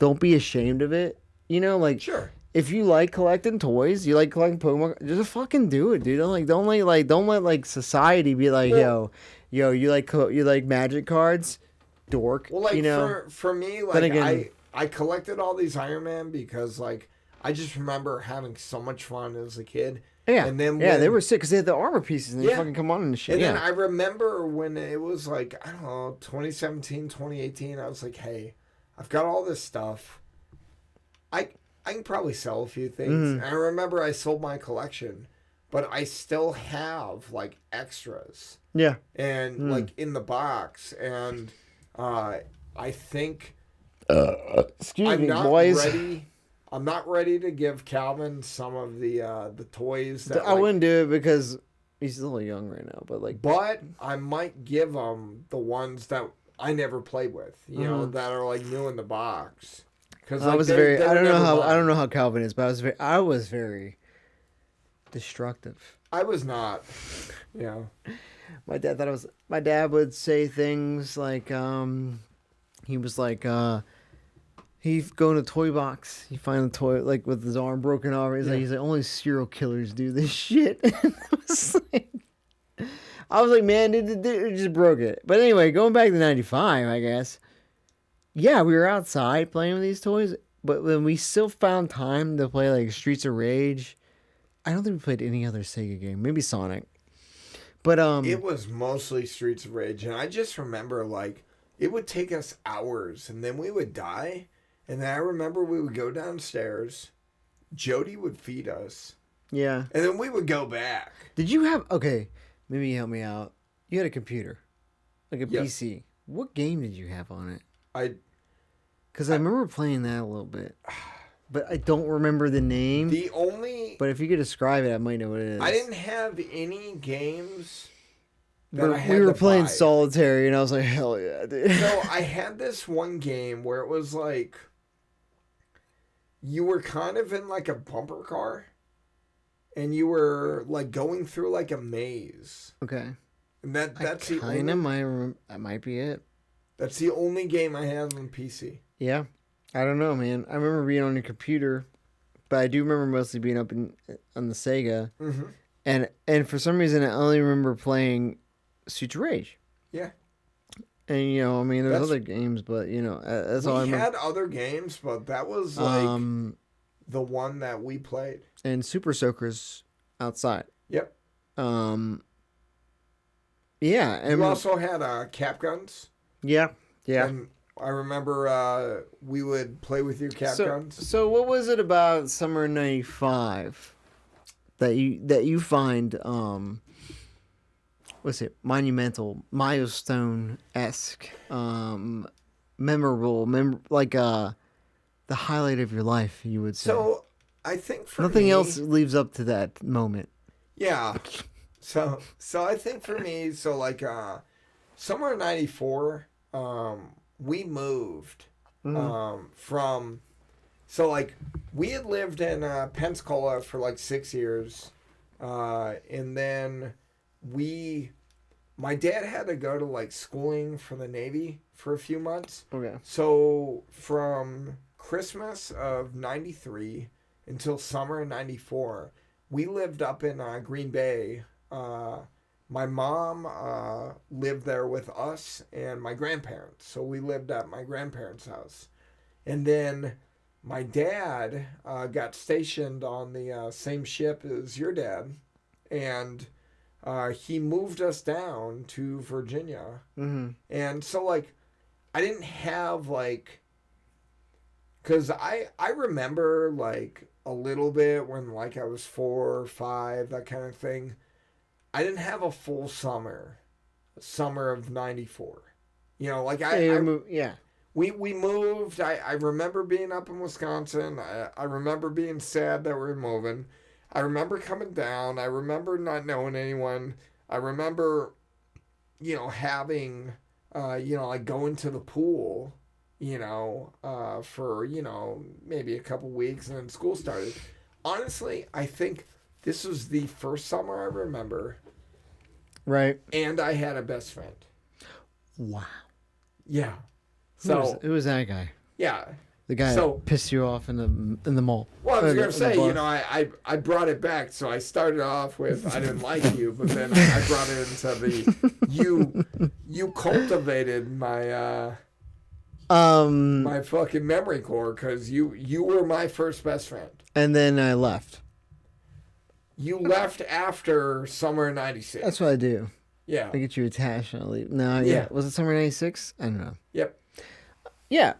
don't be ashamed of it. You know, like, sure. if you like collecting toys, you like collecting Pokemon, just fucking do it, dude. Don't let like society be like, Well- yo, you like Magic cards. Dork. Well, like you know, for me, Then like again- I collected all these Iron Man because like I just remember having so much fun as a kid. Yeah, And then they were sick because they had the armor pieces and they fucking come on and shit. And then I remember when it was like, I don't know, 2017, 2018, I was like, hey, I've got all this stuff. I can probably sell a few things. And I remember I sold my collection, but I still have like extras. Yeah. And like in the box. And I think Excuse me, boys. I'm not ready to give Calvin some of the toys that I wouldn't do it because he's still young right now, but I might give him the ones that I never played with, you know, that are like new in the box. Because I was I don't know how Calvin is, but I was very destructive. I was not, you know. My dad would say things like he was like he'd go in a toy box, he'd find a toy like with his arm broken off. He's like only serial killers do this shit. I was like, man, it just broke it. But anyway, going back to 95, I guess. Yeah, we were outside playing with these toys, but when we still found time to play like Streets of Rage, I don't think we played any other Sega game. Maybe Sonic. But it was mostly Streets of Rage, and I just remember like it would take us hours, and then we would die, and then I remember we would go downstairs, Jody would feed us, yeah, and then we would go back. Did you have maybe help me out. You had a computer, like a Yes. PC. What game did you have on it? Because I remember playing that a little bit, but I don't remember the name. But if you could describe it, I might know what it is. I didn't have any games that we I had we were to playing buy. solitary, and I was like, hell yeah, dude. So I had this one game where it was like you were kind of in like a bumper car, and you were like going through like a maze. Okay. And that's the only. That might be it. That's the only game I have on PC. Yeah, I don't know, man. I remember being on your computer, but I do remember mostly being up on the Sega, and for some reason I only remember playing Streets of Rage. Yeah. And you know, I mean, there's other games, but you know, that's all I remember. We had other games, but that was like the one that we played. And Super Soakers outside. Yep. Yeah, and you also had cap guns. Yeah. And I remember we would play with your cap guns. So what was it about summer '95 that you find what's it, monumental, milestone-esque, memorable, the highlight of your life, you would say? So I think for nothing else leaves up to that moment. Yeah. So I think for me, so like summer of '94, we moved from. So like we had lived in Pensacola for like 6 years, and then my dad had to go to like schooling for the Navy for a few months. Okay. So from Christmas of '93 until summer of '94, we lived up in Green Bay. My mom lived there with us and my grandparents. So we lived at my grandparents' house. And then my dad got stationed on the same ship as your dad. And he moved us down to Virginia. Mm-hmm. And so, like, I didn't have, like... Because I remember, like, a little bit when, like, I was 4 or 5, that kind of thing. I didn't have a full summer of '94. You know, like we moved. I remember being up in Wisconsin. I remember being sad that we're moving. I remember coming down. I remember not knowing anyone. I remember, you know, having, you know, like going to the pool, you know, for, you know, maybe a couple weeks, and then school started. Honestly, I think this was the first summer I remember. Right. And I had a best friend. Wow. Yeah. Who was that guy? Yeah. The guy that pissed you off in the mall. Well, I was going to say, you know, I brought it back. So I started off with I didn't like you, but then I brought it into the you cultivated my my fucking memory core because you were my first best friend. And then I left. You left after summer 96. That's what I do. Yeah. I get you attached and I leave. No, yeah. Yeah. Was it summer '96? I don't know. Yep. Yeah.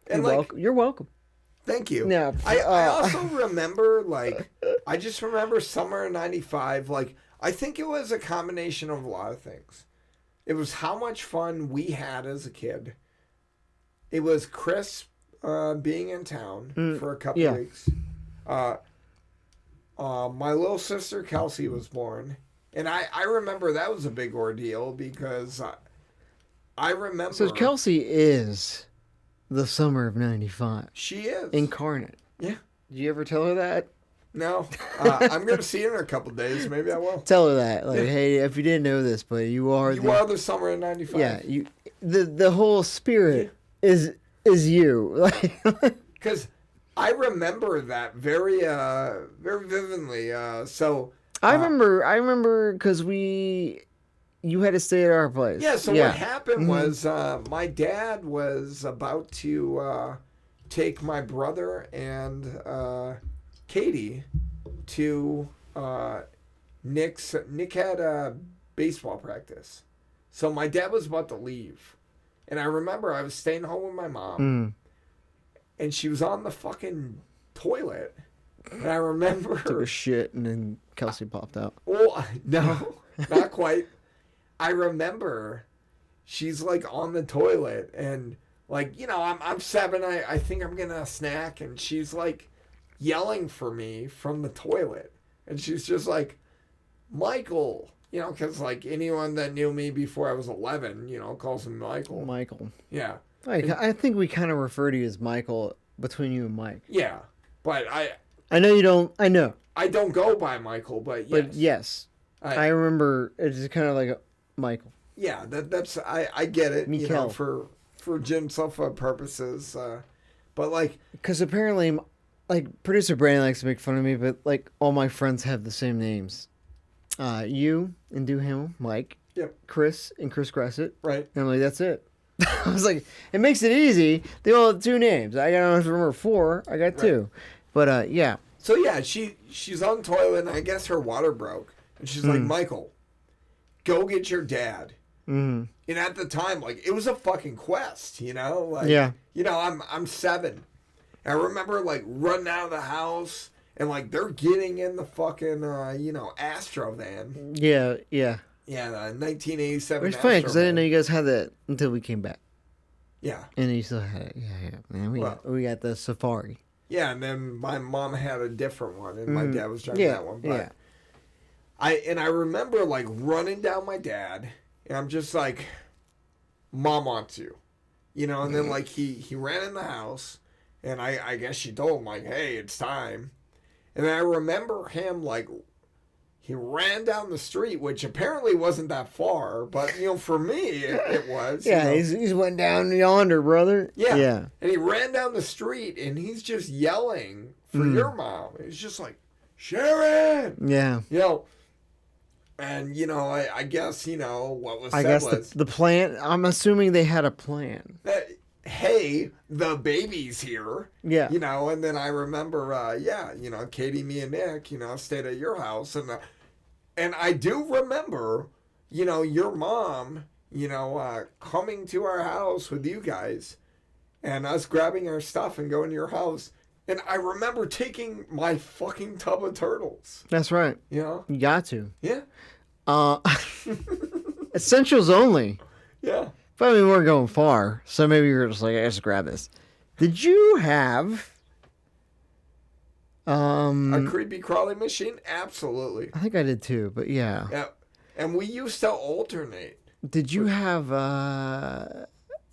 And like, you're welcome. thank you. Yeah. I also remember, like, I just remember summer '95. Like, I think it was a combination of a lot of things. It was how much fun we had as a kid. It was Chris being in town for a couple weeks. My little sister Kelsey was born. And I remember that was a big ordeal because I remember... So Kelsey is the summer of '95. She is. Incarnate. Yeah. Did you ever tell her that? No. I'm going to see her in a couple days. Maybe I will. Tell her that. Like, hey, if you didn't know this, but you are the summer of '95. Yeah. The whole spirit is you. Because I remember that very vividly. I remember because you had to stay at our place. Yeah, so what happened was my dad was about to take my brother and Katie to Nick had a baseball practice. So my dad was about to leave. And I remember I was staying home with my mom. And she was on the fucking toilet. And I remember... Took a shit and then Kelsey popped out. Oh, no, not quite. I remember she's like on the toilet and like, you know, I'm 7. I think I'm going to snack. And she's like yelling for me from the toilet. And she's just like, Michael, you know, because like anyone that knew me before I was 11, you know, calls him Michael. Michael. Yeah. I think we kind of refer to you as Michael between you and Mike. Yeah. But I know you don't. I know. I don't go by Michael, but yes. But yes. I remember it's just kind of like a Michael. Yeah, that's I get it, Mikel. you know, for Jim Suffa purposes. But like, because apparently, like producer Brandon likes to make fun of me, but like all my friends have the same names. You and Duhamel, Mike. Yep. Chris and Chris Gressett. Right. And I'm like, that's it. I was like, it makes it easy. They all have 2 names. I don't have to remember 4. I got 2. But yeah. So yeah, she's on the toilet and I guess her water broke. And she's like, Michael, go get your dad. Mm-hmm. And at the time, like, it was a fucking quest, you know? Like, you know, I'm 7. And I remember like running out of the house and like they're getting in the fucking you know, Astro van. Yeah. Yeah, the 1987 It's funny because I didn't know you guys had that until we came back. Yeah. And you still had it. Yeah. Man, we got the Safari. Yeah, and then my mom had a different one, and my dad was driving that one. But yeah. I remember like running down my dad, and I'm just like, Mom wants you, you know. And then like he ran in the house, and I guess she told him like, hey, it's time. And then I remember him like. He ran down the street, which apparently wasn't that far, but, you know, for me, it was. Yeah, you know. he's went down yonder, brother. Yeah. And he ran down the street, and he's just yelling for your mom. He's just like, Sharon! Yeah. You know, and, you know, I guess, you know, what was said was... the plan, I'm assuming they had a plan. Hey, the baby's here. Yeah. You know, and then I remember, you know, Katie, me, and Nick, you know, stayed at your house, and I do remember, you know, your mom, you know, coming to our house with you guys and us grabbing our stuff and going to your house. And I remember taking my fucking tub of turtles. That's right. You know? You got to. Yeah. Essentials only. Yeah. But I mean, we're going far. So maybe you're just like, I just grab this. Did you have... a creepy crawling machine? Absolutely. I think I did too, but yeah. Yeah. And we used to alternate. Did you have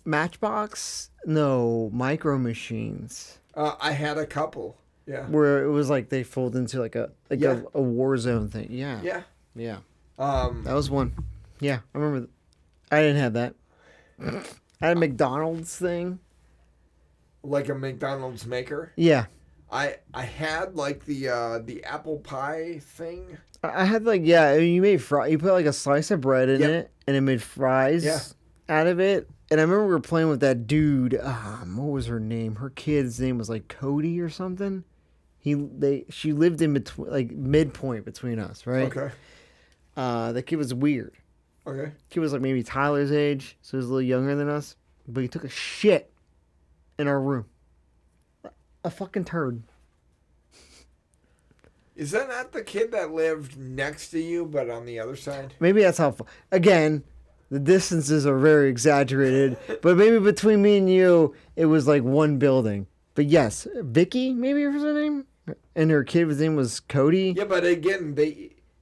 Matchbox? No, Micro Machines. I had a couple. Yeah. Where it was like they fold into like a war zone thing. Yeah. Yeah. Yeah. That was one. Yeah, I remember. I didn't have that. I had a McDonald's thing. Like a McDonald's maker? Yeah. I had like the apple pie thing. I had like you made you put like a slice of bread in it and it made fries out of it. And I remember we were playing with that dude. What was her name? Her kid's name was like Cody or something. She lived in between, like midpoint between us, right? Okay. The kid was weird. Okay. Kid was like maybe Tyler's age, so he was a little younger than us. But he took a shit in our room. A fucking turd. Is that not the kid that lived next to you, but on the other side? Maybe that's how. Again, the distances are very exaggerated, but maybe between me and you, it was like one building. But yes, Vicky, maybe was her name, and her kid's name was Cody. Yeah, but again,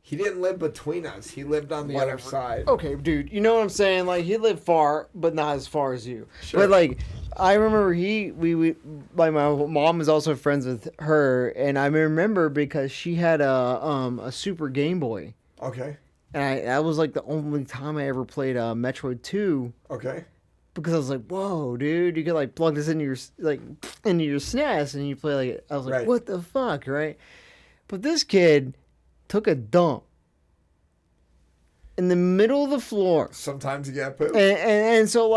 he didn't live between us. He lived on the other side. Okay, dude, you know what I'm saying? Like he lived far, but not as far as you. Sure. But like, I remember we like my mom was also friends with her, and I remember because she had a Super Game Boy, Okay. and that was like the only time I ever played Metroid 2. Okay. Because I was like, whoa, dude, you could like plug this into your SNES and you play like, I was like, Right. what the fuck, right? But this kid took a dump in the middle of the floor. Sometimes you get poop. And so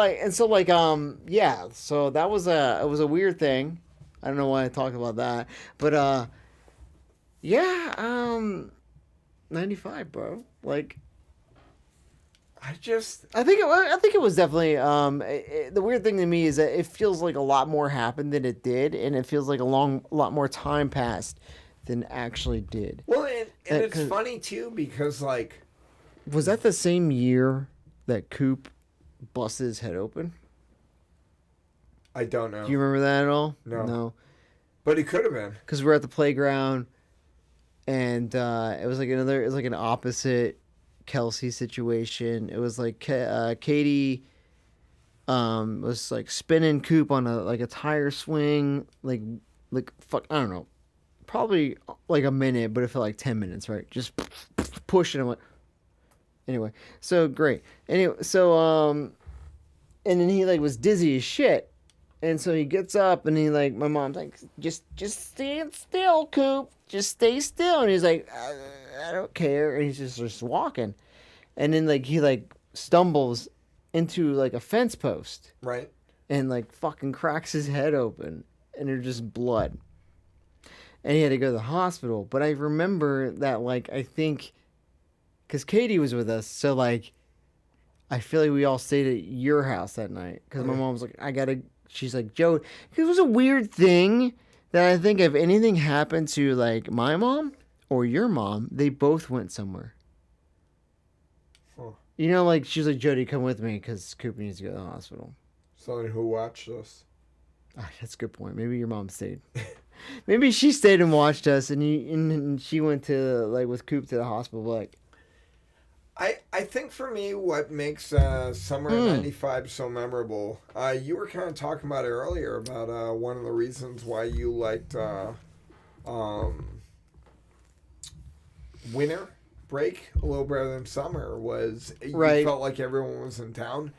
yeah, so that was it was a weird thing. I don't know why I talked about that, but yeah, 95, bro. Like, I think it was definitely the weird thing to me is that it feels like a lot more happened than it did, and it feels like a lot more time passed than actually did. Well, and it's funny too because like, was that the same year that Coop busted his head open? I don't know. Do you remember that at all? No. But it could have been. Because we're at the playground, and it was like an opposite Kelsey situation. It was like Katie was like spinning Coop on a tire swing, like fuck, I don't know, probably like a minute, but it felt like 10 minutes, right? Just pushing him. Anyway, so great. Anyway, so and then he like was dizzy as shit, and so he gets up and he like, my mom's like, just stand still, Coop, just stay still, and he's like, I don't care, and he's just walking, and then like he like stumbles into like a fence post, Right. and like fucking cracks his head open, and there's just blood, and he had to go to the hospital. But I remember that, like, I think because Katie was with us, so like I feel like we all stayed at your house that night because my mom was like, she's like, Joe, it was a weird thing that I think if anything happened to like my mom or your mom, they both went somewhere. Huh. You know, like she's like, Jody, come with me because Coop needs to go to the hospital. Someone who watched us. That's a good point. Maybe your mom stayed. Maybe she stayed and watched us, and she went to like with Coop to the hospital. Like, I think for me, what makes summer of '95 so memorable, you were kind of talking about it earlier about one of the reasons why you liked winter break a little better than summer was you felt like everyone was in town.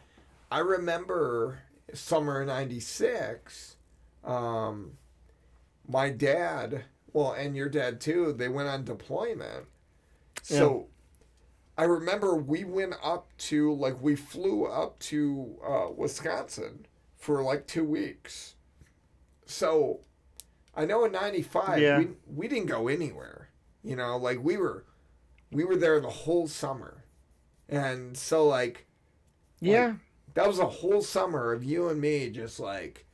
I remember summer of '96. My dad, well, and your dad too, they went on deployment. So I remember we went up to, like, we flew up to Wisconsin for like 2 weeks. So I know in '95 we didn't go anywhere. You know, like we were there the whole summer. And so like that was a whole summer of you and me just like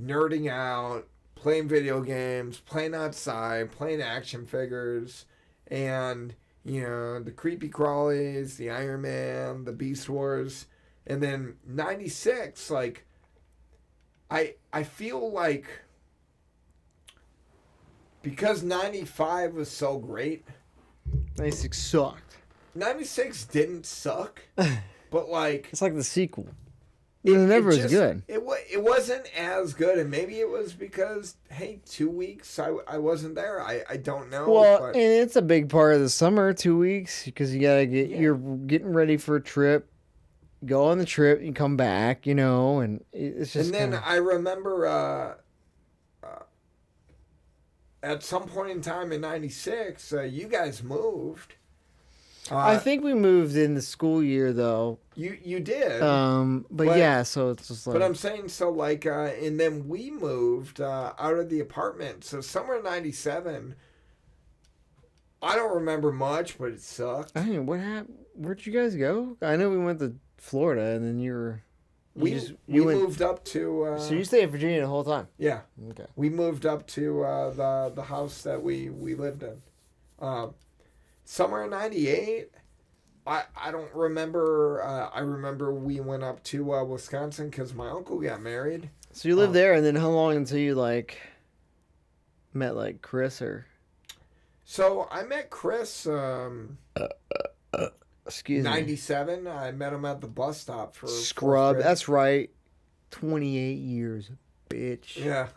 nerding out, playing video games, playing outside, playing action figures, and you know, the Creepy Crawlies, the Iron Man, the Beast Wars. And then '96, like I feel like because '95 was so great, '96 sucked. '96 didn't suck, but like it's like the sequel. It never was good. It wasn't as good, and maybe it was because, hey, 2 weeks I wasn't there. I don't know. Well, and it's a big part of the summer, 2 weeks, because you gotta you're getting ready for a trip, go on the trip, you come back, you know, and it's just. And then I remember at some point in time in '96, you guys moved, and then I remember we went up to Wisconsin for like 2 weeks. So I know in '95 we didn't go anywhere. You know, like we were there the whole summer. And so like that was a whole summer of you and me just like nerding out, playing video games, playing action figures, and you know, the Creepy Crawlies, the Iron Man, the Beast Wars. And then I remember at some point in time in '96, you guys moved, I think we moved in the school year though. You did. But yeah, so it's just like. But I'm saying so like, and then we moved out of the apartment. So somewhere in '97. I don't remember much, but it sucked. I mean, what happened? Where'd you guys go? I know we went to Florida, and then you moved up to. So you stayed in Virginia the whole time? Yeah. Okay. We moved up to the house that we lived in. Somewhere in '98. I don't remember. I remember we went up to Wisconsin because my uncle got married. So you lived there, and then how long until you like met like Chris or? So I met Chris. Excuse me. '97. I met him at the bus stop for Scrub. That's right. 28 years, bitch. Yeah.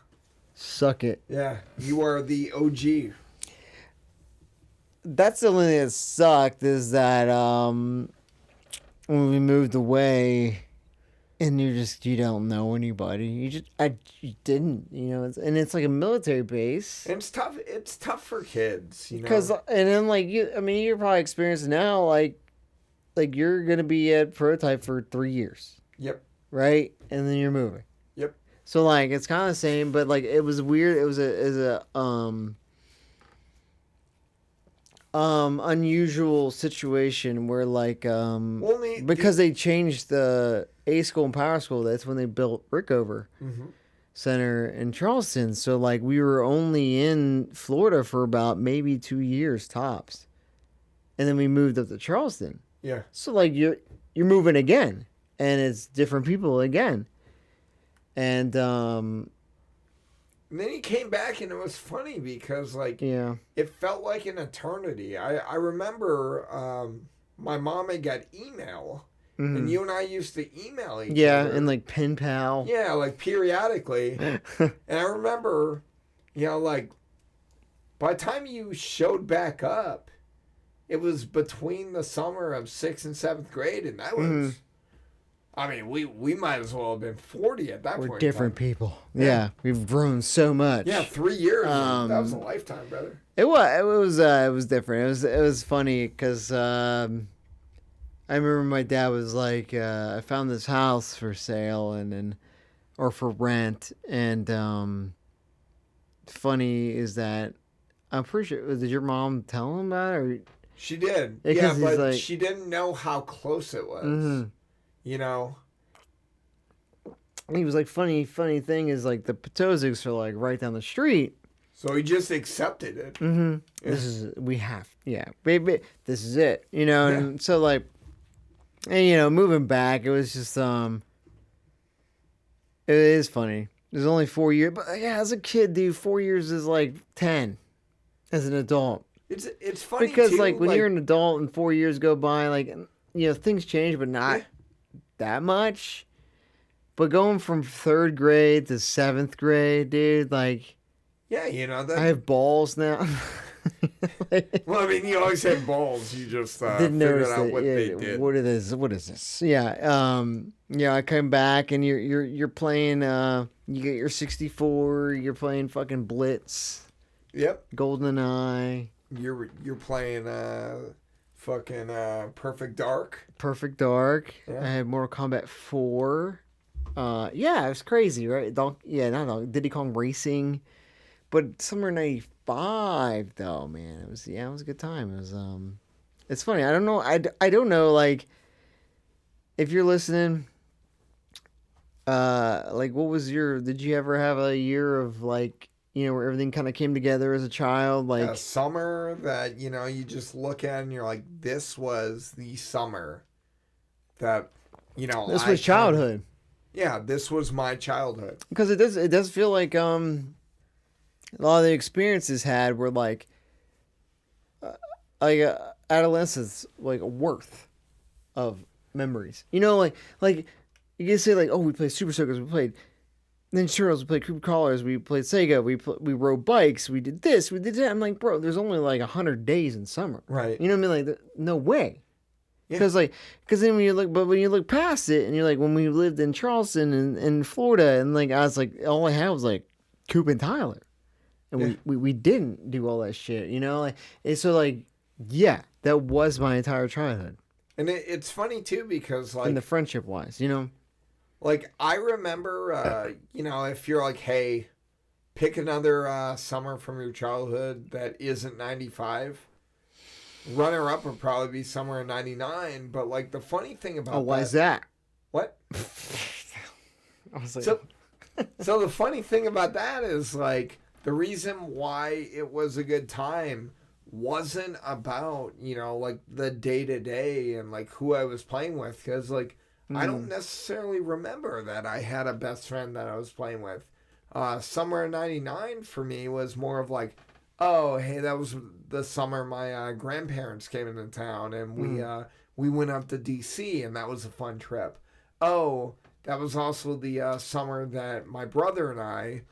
Suck it. Yeah. You are the OG. That's the only thing that sucked is that when we moved away, and you don't know anybody. You didn't, it's like a military base. And it's tough for kids, Because and then like you're probably experiencing now like you're gonna be at Prototype for 3 years. Yep. Right, and then you're moving. Yep. So like it's kind of the same, but like it was weird. It was a unusual situation where like because they changed the A school and Power School. That's when they built Rickover Center in Charleston. So like we were only in Florida for about maybe 2 years tops, and then we moved up to Charleston. Yeah. So like you're moving again, and it's different people again, and then he came back, and it was funny because like it felt like an eternity. I remember my mom had got email. Mm-hmm. And you and I used to email each other. Yeah, and like pen pal. Yeah, like periodically. And I remember, like by the time you showed back up, it was between the summer of 6th and 7th grade, and that was. I mean, we might as well have been 40 at that point. We're different people. Yeah, we've grown so much. Yeah, 3 years. That was a lifetime, brother. It was different. It was funny because. I remember my dad was like, I found this house for sale or for rent. And funny is that I'm pretty sure, did your mom tell him about it? Or? She did. Yeah, but she didn't know how close it was. He was like, funny thing is like the Potozics are like right down the street. So he just accepted it. Mm-hmm. Yeah. Baby, this is it. And so like, and moving back, it was just it is funny. There's only 4 years, but yeah, as a kid, dude, 4 years is like 10 as an adult. It's funny because too, like when you're an adult and 4 years go by, like things change, but not that much. But going from 3rd grade to 7th grade, dude, like that I have balls now. Well, I mean, you always had balls. You just didn't figured out what they did. What is this? Yeah. I come back and you're playing. You get your 64. You're playing fucking Blitz. Yep. GoldenEye. You're playing fucking Perfect Dark. Perfect Dark. Yeah. I had Mortal Kombat 4. Yeah, it was crazy, right? Diddy Kong Racing. But somewhere in 95 though, man, it was a good time. It was it's funny. I don't know. I don't know like if you're listening. Like what was did you ever have a year of like where everything kind of came together as a child? Like a summer that you just look at and you're like, this was the summer that this was childhood. Yeah, this was my childhood. Because it does feel like a lot of the experiences had were like adolescence, like a worth of memories. Like you can say like, oh, we played Super Soakers, we played Ninja Turtles, we played Creeper Crawlers, we played Sega, we rode bikes, we did this, we did that. I'm like, bro, there's only like 100 days in summer, right? You know what I mean? Like, no way. Because then when you look past it, and you're like, when we lived in Charleston and Florida, and like I was like, all I had was like Coop and Tyler. And we didn't do all that shit, like, and so like, yeah, That was my entire childhood. And it's funny too because And the like friendship wise, you know? I remember if you're like, hey, pick another summer from your childhood that isn't 95. Runner up would probably be somewhere in 99. But like the funny thing about Why is that? What? I was like, So the funny thing about that is like the reason why it was a good time wasn't about, like the day to day and like who I was playing with. Because like I don't necessarily remember that I had a best friend that I was playing with. Summer of 99 for me was more of like, oh, hey, that was the summer my grandparents came into town and we went up to DC and that was a fun trip. Oh, that was also the summer that my brother and I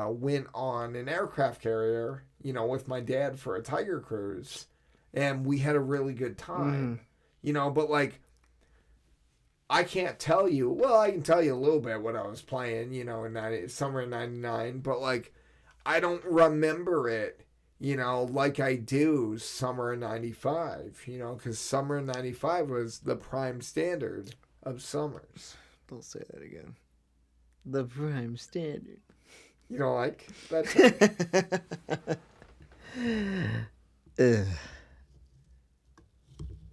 went on an aircraft carrier, with my dad for a Tiger cruise, and we had a really good time. But like, I can't tell you. Well, I can tell you a little bit what I was playing, in summer of 99, but like, I don't remember it, like I do summer of 95, because summer of 95 was the prime standard of summers. don't say that again. The prime standard. You don't like that?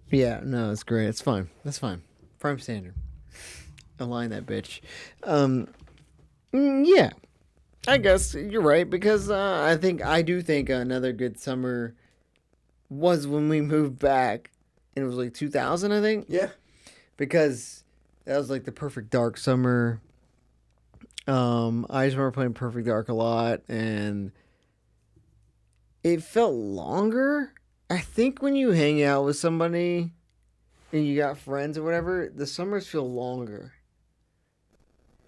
Yeah, no, it's great. It's fine. That's fine. Prime standard. Align that bitch. Yeah. I guess you're right because I do think another good summer was when we moved back, and it was like 2000, I think. Yeah. Because that was like the Perfect Dark summer. I just remember playing Perfect Dark a lot, and it felt longer. I think when you hang out with somebody and you got friends or whatever, the summers feel longer.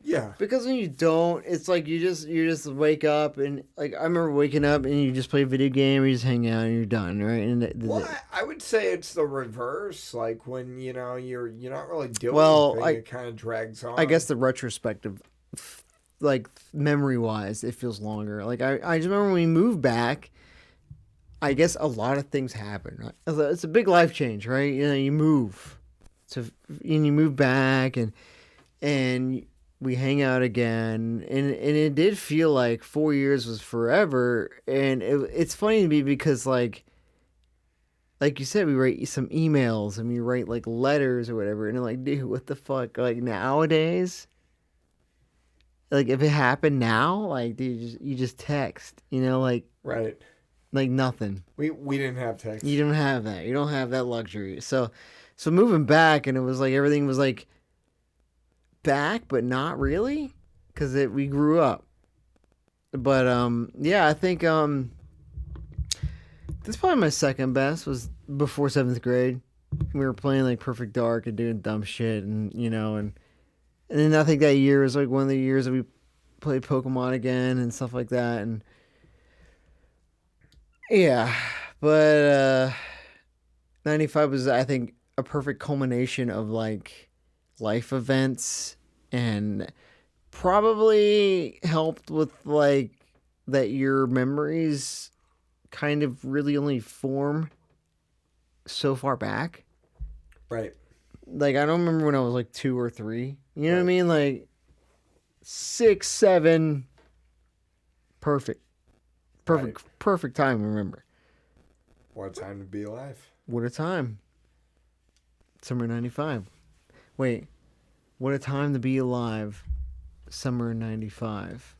Yeah. Because when you don't, it's like you just wake up and like I remember waking up and you just play a video game, or you just hang out and you're done, right? And Well, I would say it's the reverse. Like when you're not really doing anything, it kind of drags on. I guess the retrospective, like memory wise, it feels longer. Like I just remember when we moved back. I guess a lot of things happen. Right? It's a big life change, right? You move, and you move back, and we hang out again, and it did feel like 4 years was forever. And it's funny to me because like you said, we write some emails and we write like letters or whatever, and I'm like, dude, what the fuck? Like nowadays, like if it happened now, like dude, you just text, like right. Like nothing. We didn't have text. You don't have that. You don't have that luxury. So moving back, and it was like everything was like back, but not really, because we grew up. But yeah, I think this probably my second best was before 7th grade. We were playing like Perfect Dark and doing dumb shit, and and then I think that year was like one of the years that we played Pokemon again and stuff like that, and. Yeah, but 95 was, I think, a perfect culmination of like life events, and probably helped with like that your memories kind of really only form so far back. Right. Like I don't remember when I was like 2 or 3. You know what I mean? Like 6, 7. Perfect time, remember. What a time to be alive. What a time. Summer 95. Wait. What a time to be alive. Summer 95.